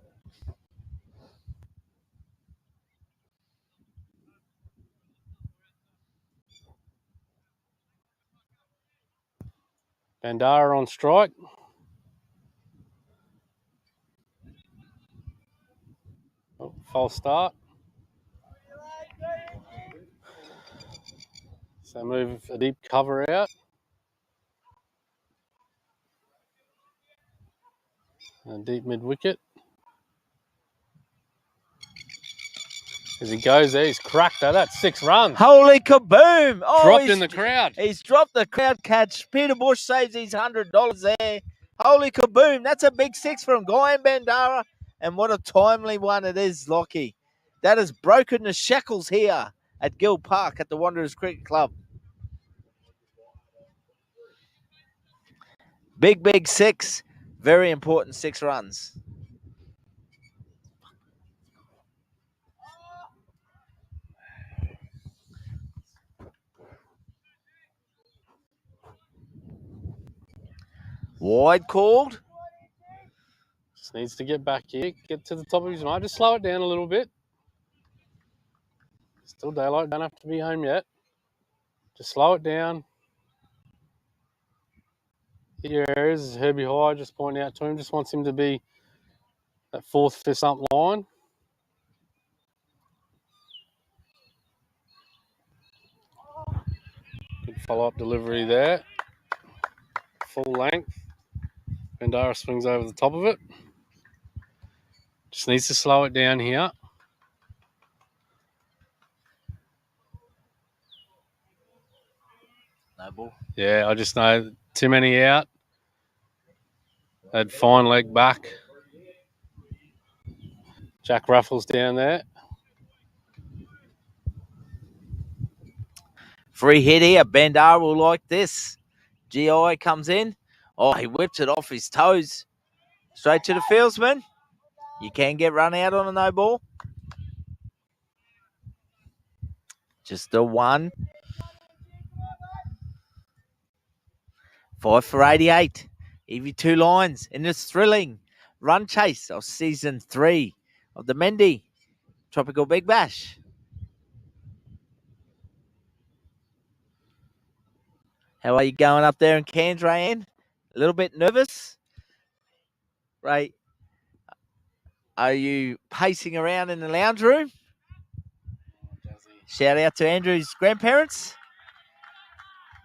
Bandara on strike. Oh, false start. So move a deep cover out. A deep mid wicket. As he goes there, he's cracked that. That's 6 runs. Holy kaboom! Oh, dropped in the crowd. He's dropped the crowd catch. Peter Bush saves his $100 there. Holy kaboom! That's a big 6 from Guyan Bandara. And what a timely one it is, Lockie. That has broken the shackles here at Gill Park at the Wanderers Cricket Club. Big 6. Very important 6 runs. Wide called. Just needs to get back here, get to the top of his mark. Just slow it down a little bit. Still daylight, don't have to be home yet. Just slow it down. Here is Herbie Hoyer just pointing out to him. Just wants him to be that 4th, 5th up line. Good follow-up delivery there. Full length. Bandara swings over the top of it. Just needs to slow it down here. No ball. Yeah, I just know too many out. Had fine leg back. Jack Ruffles down there. Free hit here. Bandara will like this. GI comes in. Oh, he whips it off his toes. Straight to the fieldsman. You can get run out on a no ball. Just the one. 5 for 88. EV2 lines in this thrilling run chase of season 3 of the Mendi Tropical Big Bash. How are you going up there in Cairns, Rayanne? A little bit nervous? Ray, are you pacing around in the lounge room? Shout out to Andrew's grandparents.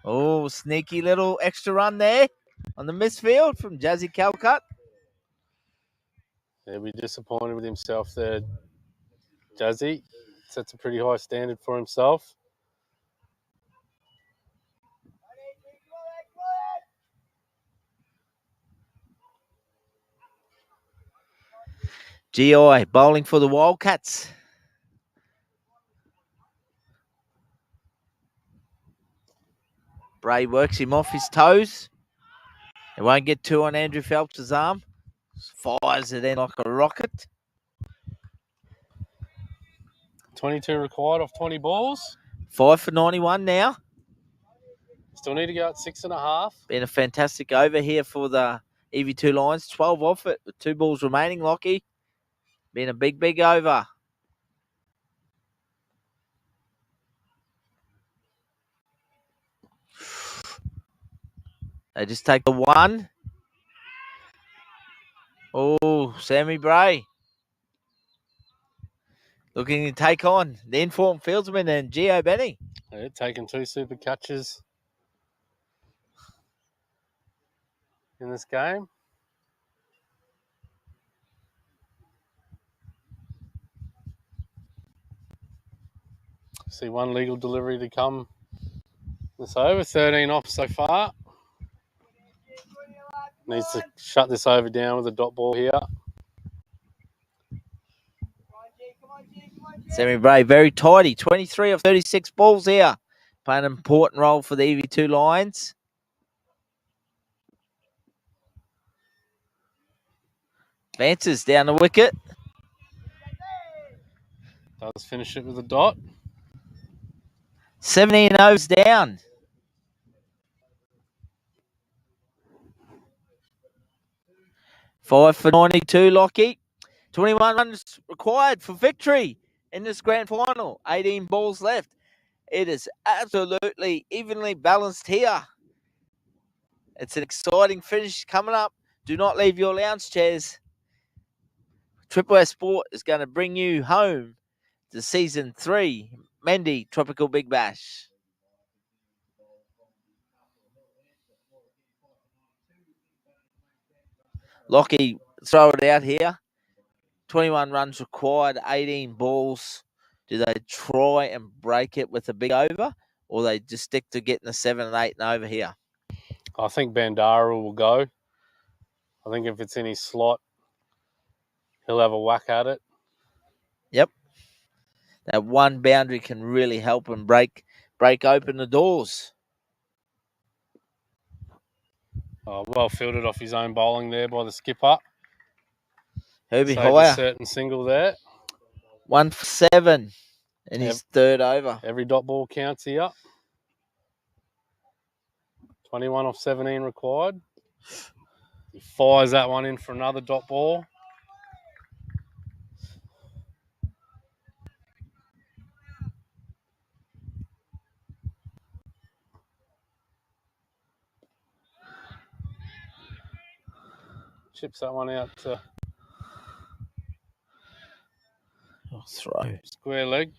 Oh, sneaky little extra run there on the misfield from Jazzy Calcutt. He'll be disappointed with himself there, Jazzy. Sets a pretty high standard for himself. GI bowling for the Wildcats. Bray works him off his toes. He won't get 2 on Andrew Phelps' arm. Fires it in like a rocket. 22 required off 20 balls. 5 for 91 now. Still need to go at 6.5. Been a fantastic over here for the EV2 Lions. 12 off it with 2 balls remaining, Lockie. Been a big, big over. They just take the 1. Oh, Sammy Bray. Looking to take on the informed fieldsman and Gio Benny. Yeah, taking 2 super catches in this game. See 1 legal delivery to come this over. 13 off so far. Needs to shut this over down with a dot ball here. Sammy Bray, very tidy. 23 of 36 balls here. Playing an important role for the EV2 Lions. Advances down the wicket. Does finish it with a dot. 17 overs down. Five for 92, Lockie. 21 runs required for victory in this grand final. 18 balls left. It is absolutely evenly balanced here. It's an exciting finish coming up. Do not leave your lounge chairs. Triple S Sport is going to bring you home to season 3, Mendi Tropical Big Bash. Lockie, throw it out here. 21 runs required, 18 balls. Do they try and break it with a big over, or they just stick to getting a 7 and 8 and over here? I think Bandara will go. I think if it's in his slot, he'll have a whack at it. Yep. That one boundary can really help him break open the doors. Oh, well fielded off his own bowling there by the skipper. Herbie Saved a Hoyer, certain single there. 1 for 7 in his third over. Every dot ball counts here. 21 off 17 required. He fires that one in for another dot ball. Chips that one out to Throw. square leg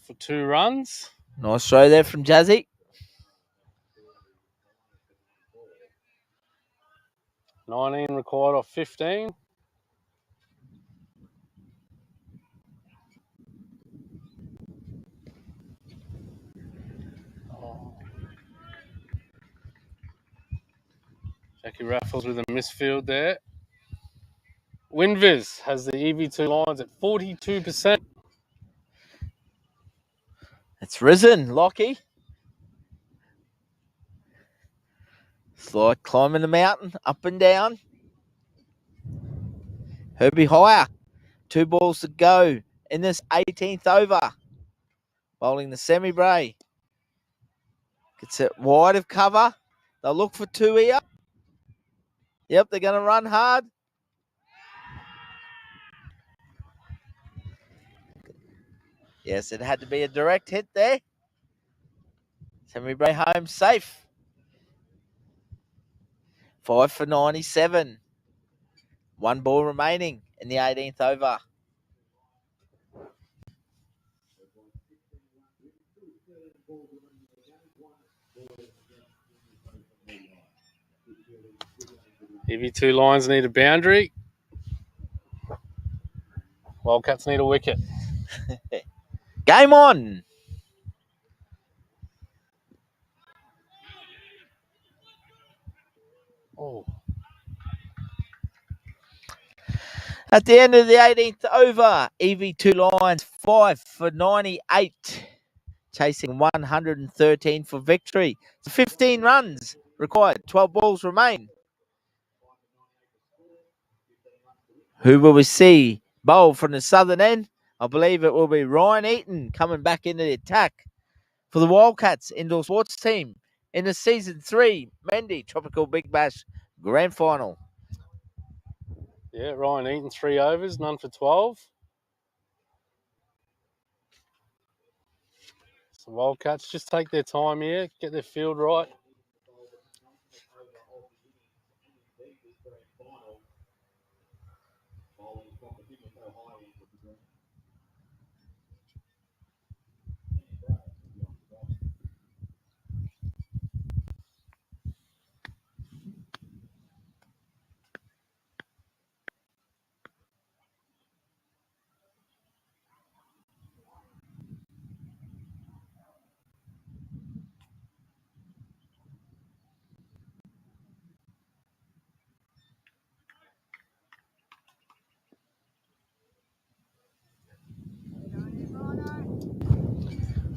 for 2 runs. Nice throw there from Jazzy. $19 required off 15. Jackie Raffles with a misfield there. Winviz has the EV2 lines at 42%. It's risen, Lockie. Slight climbing the mountain, up and down. Herbie higher. 2 balls to go in this 18th over. Bowling the semi-bray. Gets it wide of cover. They'll look for 2 here. Yep, they're going to run hard. Yes, it had to be a direct hit there. Semi-bray home safe. 5 for 97. 1 ball remaining in the 18th over. EV2 Lions need a boundary. Wildcats need a wicket. Game on. Oh. At the end of the 18th over, EV2 Lions 5 for 98. Chasing 113 for victory. 15 runs required. 12 balls remain. Who will we see bowl from the southern end? I believe it will be Ryan Eaton coming back into the attack for the Wildcats indoor sports team in the season 3 Mendi Tropical Big Bash Grand Final. Yeah, Ryan Eaton, 3 overs, none for 12. So Wildcats just take their time here, get their field right.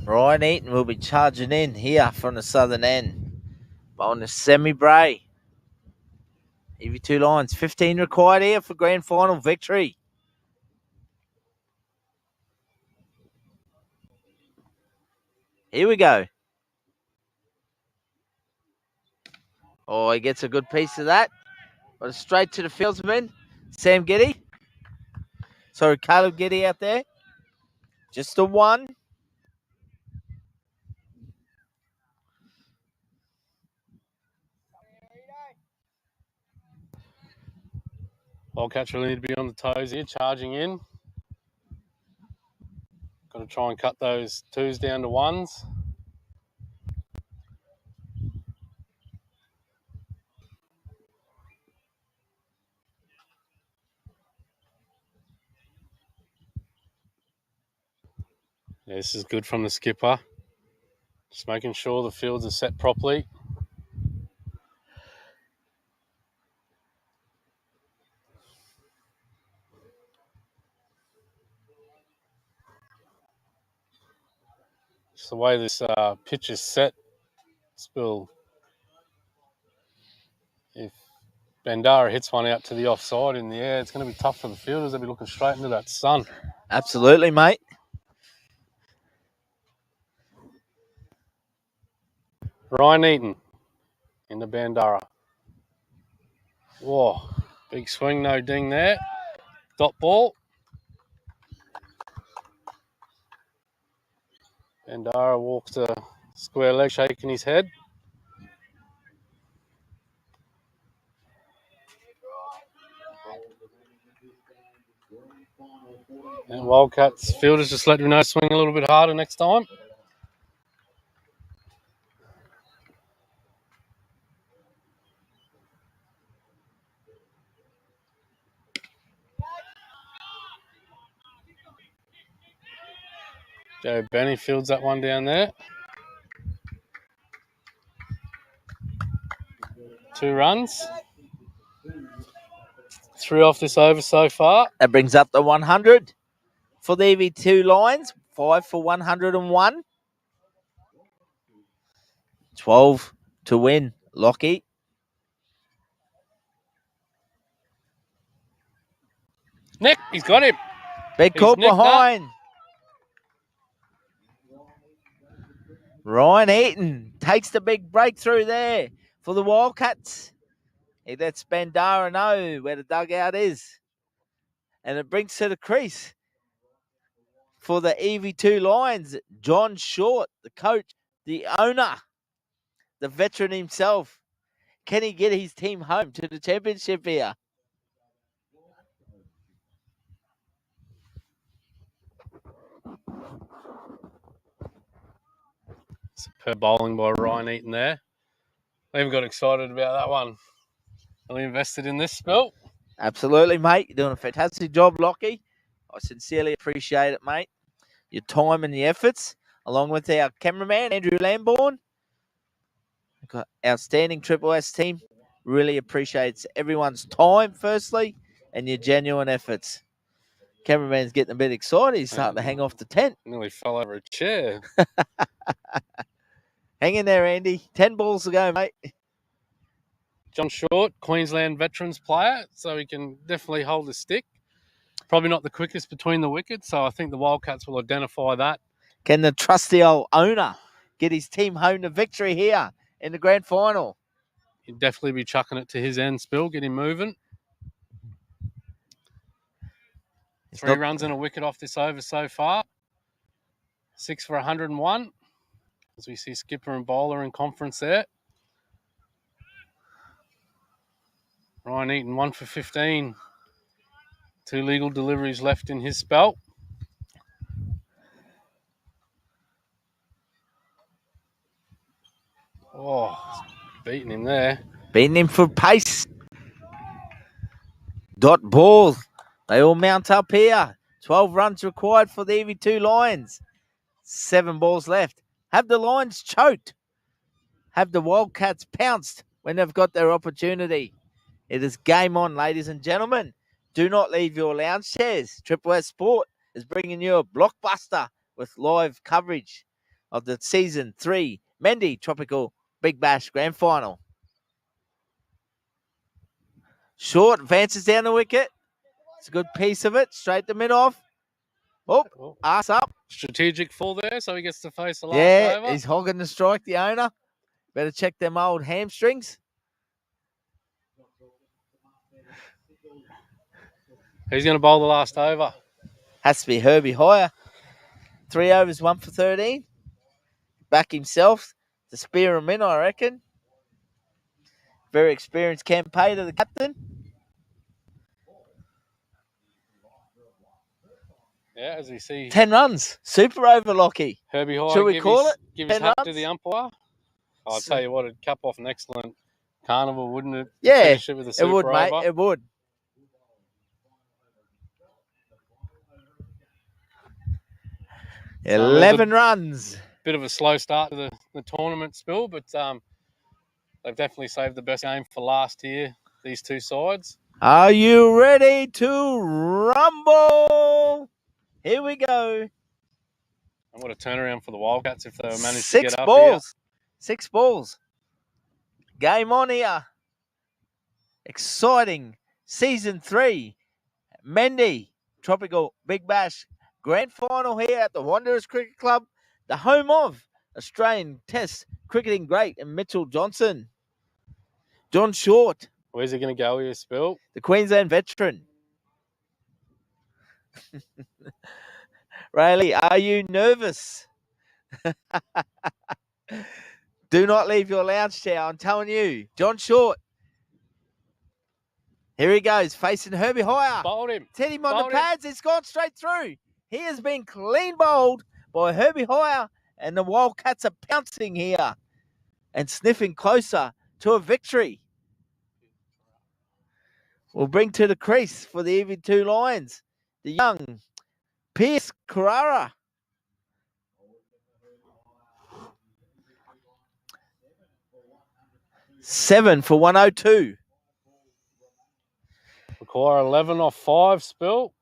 Ryan Eaton will be charging in here from the southern end. On the semi-bray. EV2 Lions, 15 required here for grand final victory. Here we go. Oh, he gets a good piece of that. But straight to the fieldsman. Sam Giddy. Sorry, Caleb Giddy out there. Just a 1. Wildcats really need to be on the toes here, charging in. Got to try and cut those 2s down to 1s. Yeah, this is good from the skipper. Just making sure the fields are set properly. Just the way this pitch is set, Spill. If Bandara hits one out to the offside in the air, it's going to be tough for the fielders. They'll be looking straight into that sun. Absolutely, mate. Ryan Eaton into Bandara. Whoa, big swing, no ding there. Dot ball. Bandara walks a square leg, shaking his head. And Wildcats fielders just let me know swing a little bit harder next time. Joe Benny fields that one down there. 2 runs. 3 off this over so far. That brings up the 100 for the EV2 Lions. 5 for 101. 12 to win. Lockie. Nick, he's got him. Big He's caught nicked behind. Ryan Eaton takes the big breakthrough there for the Wildcats. He lets Bandara know where the dugout is. And it brings to the crease for the EV2 Lions, John Short, the coach, the owner, the veteran himself. Can he get his team home to the championship here? Superb bowling by Ryan Eaton there. I even got excited about that one. Really invested in this spell. Absolutely, mate. You're doing a fantastic job, Lockie. I sincerely appreciate it, mate. Your time and the efforts, along with our cameraman, Andrew Lambourne. We've got outstanding Triple S team. Really appreciates everyone's time, firstly, and your genuine efforts. Cameraman's getting a bit excited. He's starting to hang off the tent. Nearly fell over a chair. Hang in there, Andy. 10 balls to go, mate. John Short, Queensland veterans player, so he can definitely hold the stick. Probably not the quickest between the wickets, so I think the Wildcats will identify that. Can the trusty old owner get his team home to victory here in the grand final? He'd definitely be chucking it to his end, Spill, get him moving. Three runs and a wicket off this over so far. 6 for 101. As we see skipper and bowler in conference there. Ryan Eaton, 1 for 15. 2 legal deliveries left in his spell. Oh, beating him there. Beating him for pace. Dot ball. They all mount up here. 12 runs required for the EV2 Lions. 7 balls left. Have the Lions choked? Have the Wildcats pounced when they've got their opportunity? It is game on, ladies and gentlemen. Do not leave your lounge chairs. Triple S Sport is bringing you a blockbuster with live coverage of the Season 3 Mendi Tropical Big Bash Grand Final. Short advances down the wicket. It's a good piece of it. Straight to mid-off. Oh, arse up. Strategic fall there, so he gets to face the last over. He's hogging the strike, the owner. Better check them old hamstrings. Who's going to bowl the last over? Has to be Herbie Hire. 3 overs, 1 for 13. Back himself to spear him in, I reckon. Very experienced campaigner, the captain. Yeah, as we see. 10 runs. Super over, Lockie. Herbie Hire. Should we call it? Give his hat to the umpire. I'll tell you what, it'd cap off an excellent carnival, wouldn't it? Yeah, finish it with a super it would, over. mate. It would. So 11 runs. Bit of a slow start to the tournament, Spill, but they've definitely saved the best game for last year, these two sides. Are you ready to rumble? Here we go. And what a turnaround for the Wildcats if they managed to get up here. 6 balls. Game on here. Exciting. Season 3. Mendi Tropical Big Bash Grand Final here at the Wanderers Cricket Club, the home of Australian Test cricketing great and Mitchell Johnson. John Short. Where's he going to go here, Spill? The Queensland veteran. Rayleigh, are you nervous? Do not leave your lounge chair, I'm telling you. John Short. Here he goes, facing Herbie Hire. Bowled him. Hit him on the pads. It's gone straight through. He has been clean bowled by Herbie Hire, and the Wildcats are pouncing here and sniffing closer to a victory. We'll bring to the crease for the EV2 Lions, the young Pierce Carrara. Seven for 102. Require 11 off 5, Spill.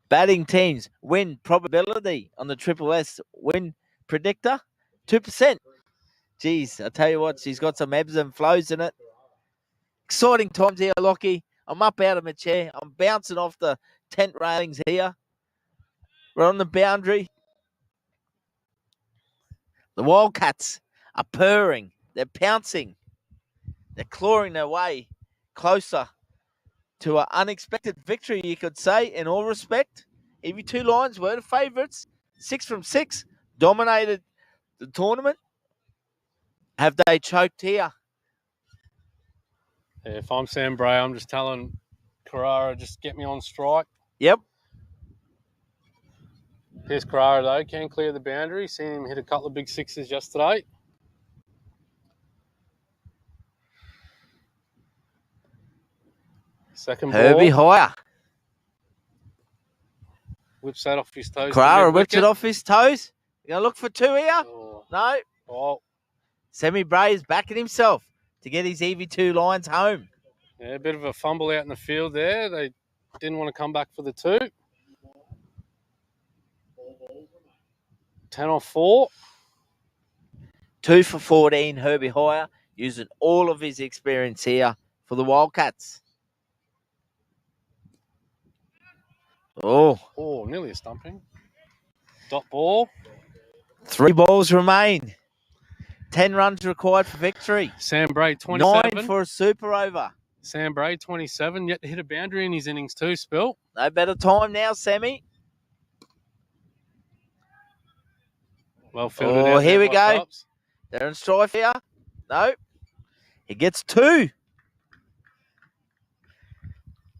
Batting teams win probability on the Triple S win predictor, 2%. Geez, I tell you what, she's got some ebbs and flows in it. Exciting times here, Lockie. I'm up out of my chair. I'm bouncing off the tent railings here. We're on the boundary. The Wildcats are purring. They're pouncing. They're clawing their way closer to an unexpected victory, you could say, in all respect. EV2 Lions were the favourites. 6 from 6. Dominated the tournament. Have they choked here? Yeah, if I'm Sam Bray, I'm just telling Carrara, just get me on strike. Yep. Here's Carrara, though. Can clear the boundary. Seen him hit a couple of big sixes yesterday. Second Herbie ball. higher. Whips that off his toes. Carrara whips it off his toes. You going to look for 2 here? Oh. No. Oh. Sammy Bray is backing himself to get his EV2 Lions home. Yeah, a bit of a fumble out in the field there. They didn't want to come back for the 2. 10 off 4. 2 for 14, Herbie Hoyer, using all of his experience here for the Wildcats. Oh, nearly a stumping. Dot ball. 3 balls remain. 10 runs required for victory. Sam Bray, 27. 9 for a super over. Sam Bray, 27. Yet to hit a boundary in his innings too, Spill. No better time now, Sammy. Well fielded out here there we by go. Phelps. They're in strife here. No. He gets 2.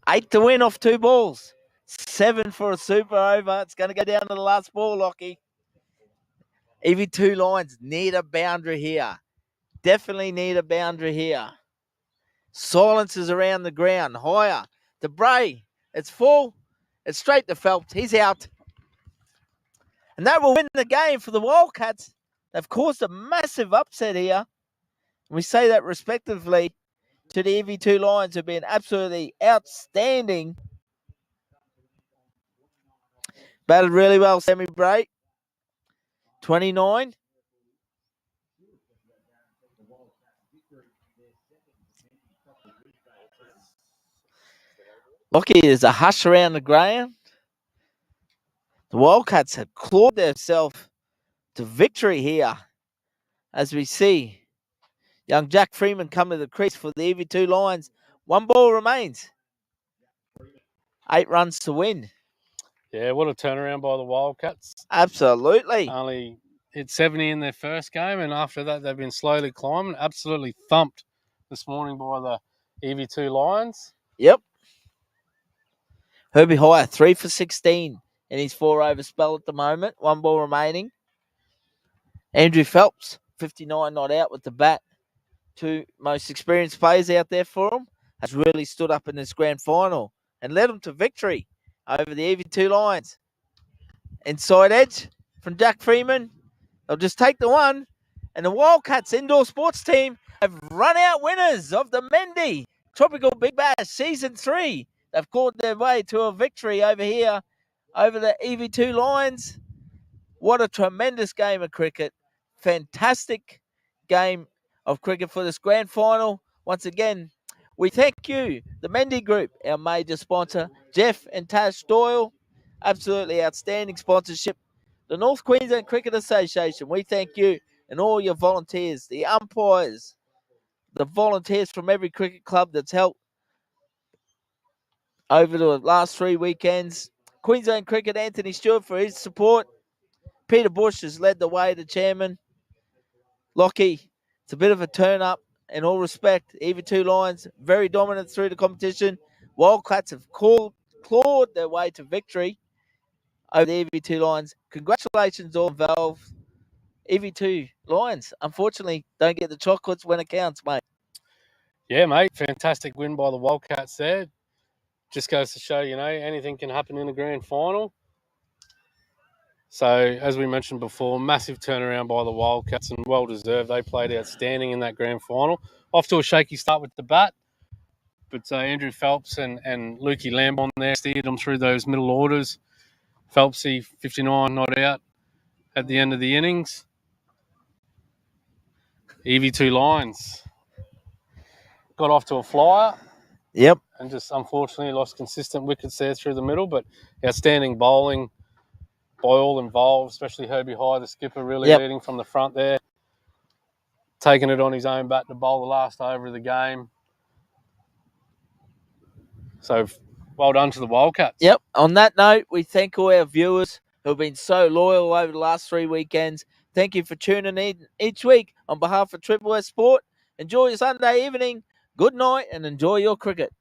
8 to win off 2 balls. 7 for a super over. It's going to go down to the last ball, Lockie. EV2 Lions need a boundary here. Definitely need a boundary here. Silences around the ground. Higher to Bray. It's full. It's straight to Phelps. He's out. And that will win the game for the Wildcats. They've caused a massive upset here. And we say that respectively to the EV2 Lions, who have been absolutely outstanding. Batted really well, Sammy Bray. 29. Lockie, there's a hush around the ground. The Wildcats have clawed themselves to victory here. As we see young Jack Freeman come to the crease for the EV2 Lions. 1 ball remains. 8 runs to win. Yeah, what a turnaround by the Wildcats. Absolutely. Only hit 70 in their first game, and after that they've been slowly climbing. Absolutely thumped this morning by the EV2 Lions. Yep. Herbie Hoyer, 3 for 16 in his 4 over spell at the moment. 1 ball remaining. Andrew Phelps, 59 not out with the bat. 2 most experienced players out there for him. Has really stood up in this grand final and led them to victory over the EV2 Lions. Inside edge from Jack Freeman. They'll just take the 1. And the Wildcats indoor sports team have run out winners of the Mendi Tropical Big Bash Season 3. They've clawed their way to a victory over here over the EV2 Lions. What a tremendous game of cricket. Fantastic game of cricket for this grand final. Once again, we thank you, the Mendi Group, our major sponsor, Jeff and Tash Doyle. Absolutely outstanding sponsorship. The North Queensland Cricket Association, we thank you and all your volunteers, the umpires, the volunteers from every cricket club that's helped over the last 3 weekends. Queensland Cricket, Anthony Stewart for his support. Peter Bush has led the way, the chairman. Lockie, it's a bit of a turn-up in all respect. EV2 Lions, very dominant through the competition. Wildcats have clawed their way to victory over the EV2 Lions. Congratulations all involved. EV2 Lions, unfortunately, don't get the chocolates when it counts, mate. Yeah, mate. Fantastic win by the Wildcats there. Just goes to show, anything can happen in the grand final. So, as we mentioned before, massive turnaround by the Wildcats and well-deserved. They played outstanding in that grand final. Off to a shaky start with the bat, but Andrew Phelps and Lukey Lambon there steered them through those middle orders. Phelpsy, 59 not out at the end of the innings. EV2 Lions got off to a flyer. Yep. and just unfortunately lost consistent wickets there through the middle. But outstanding bowling by all involved, especially Herbie High, the skipper, really leading from the front there, taking it on his own bat to bowl the last over of the game. So well done to the Wildcats. Yep. On that note, we thank all our viewers who have been so loyal over the last 3 weekends. Thank you for tuning in each week. On behalf of Triple S Sport, enjoy your Sunday evening. Good night and enjoy your cricket.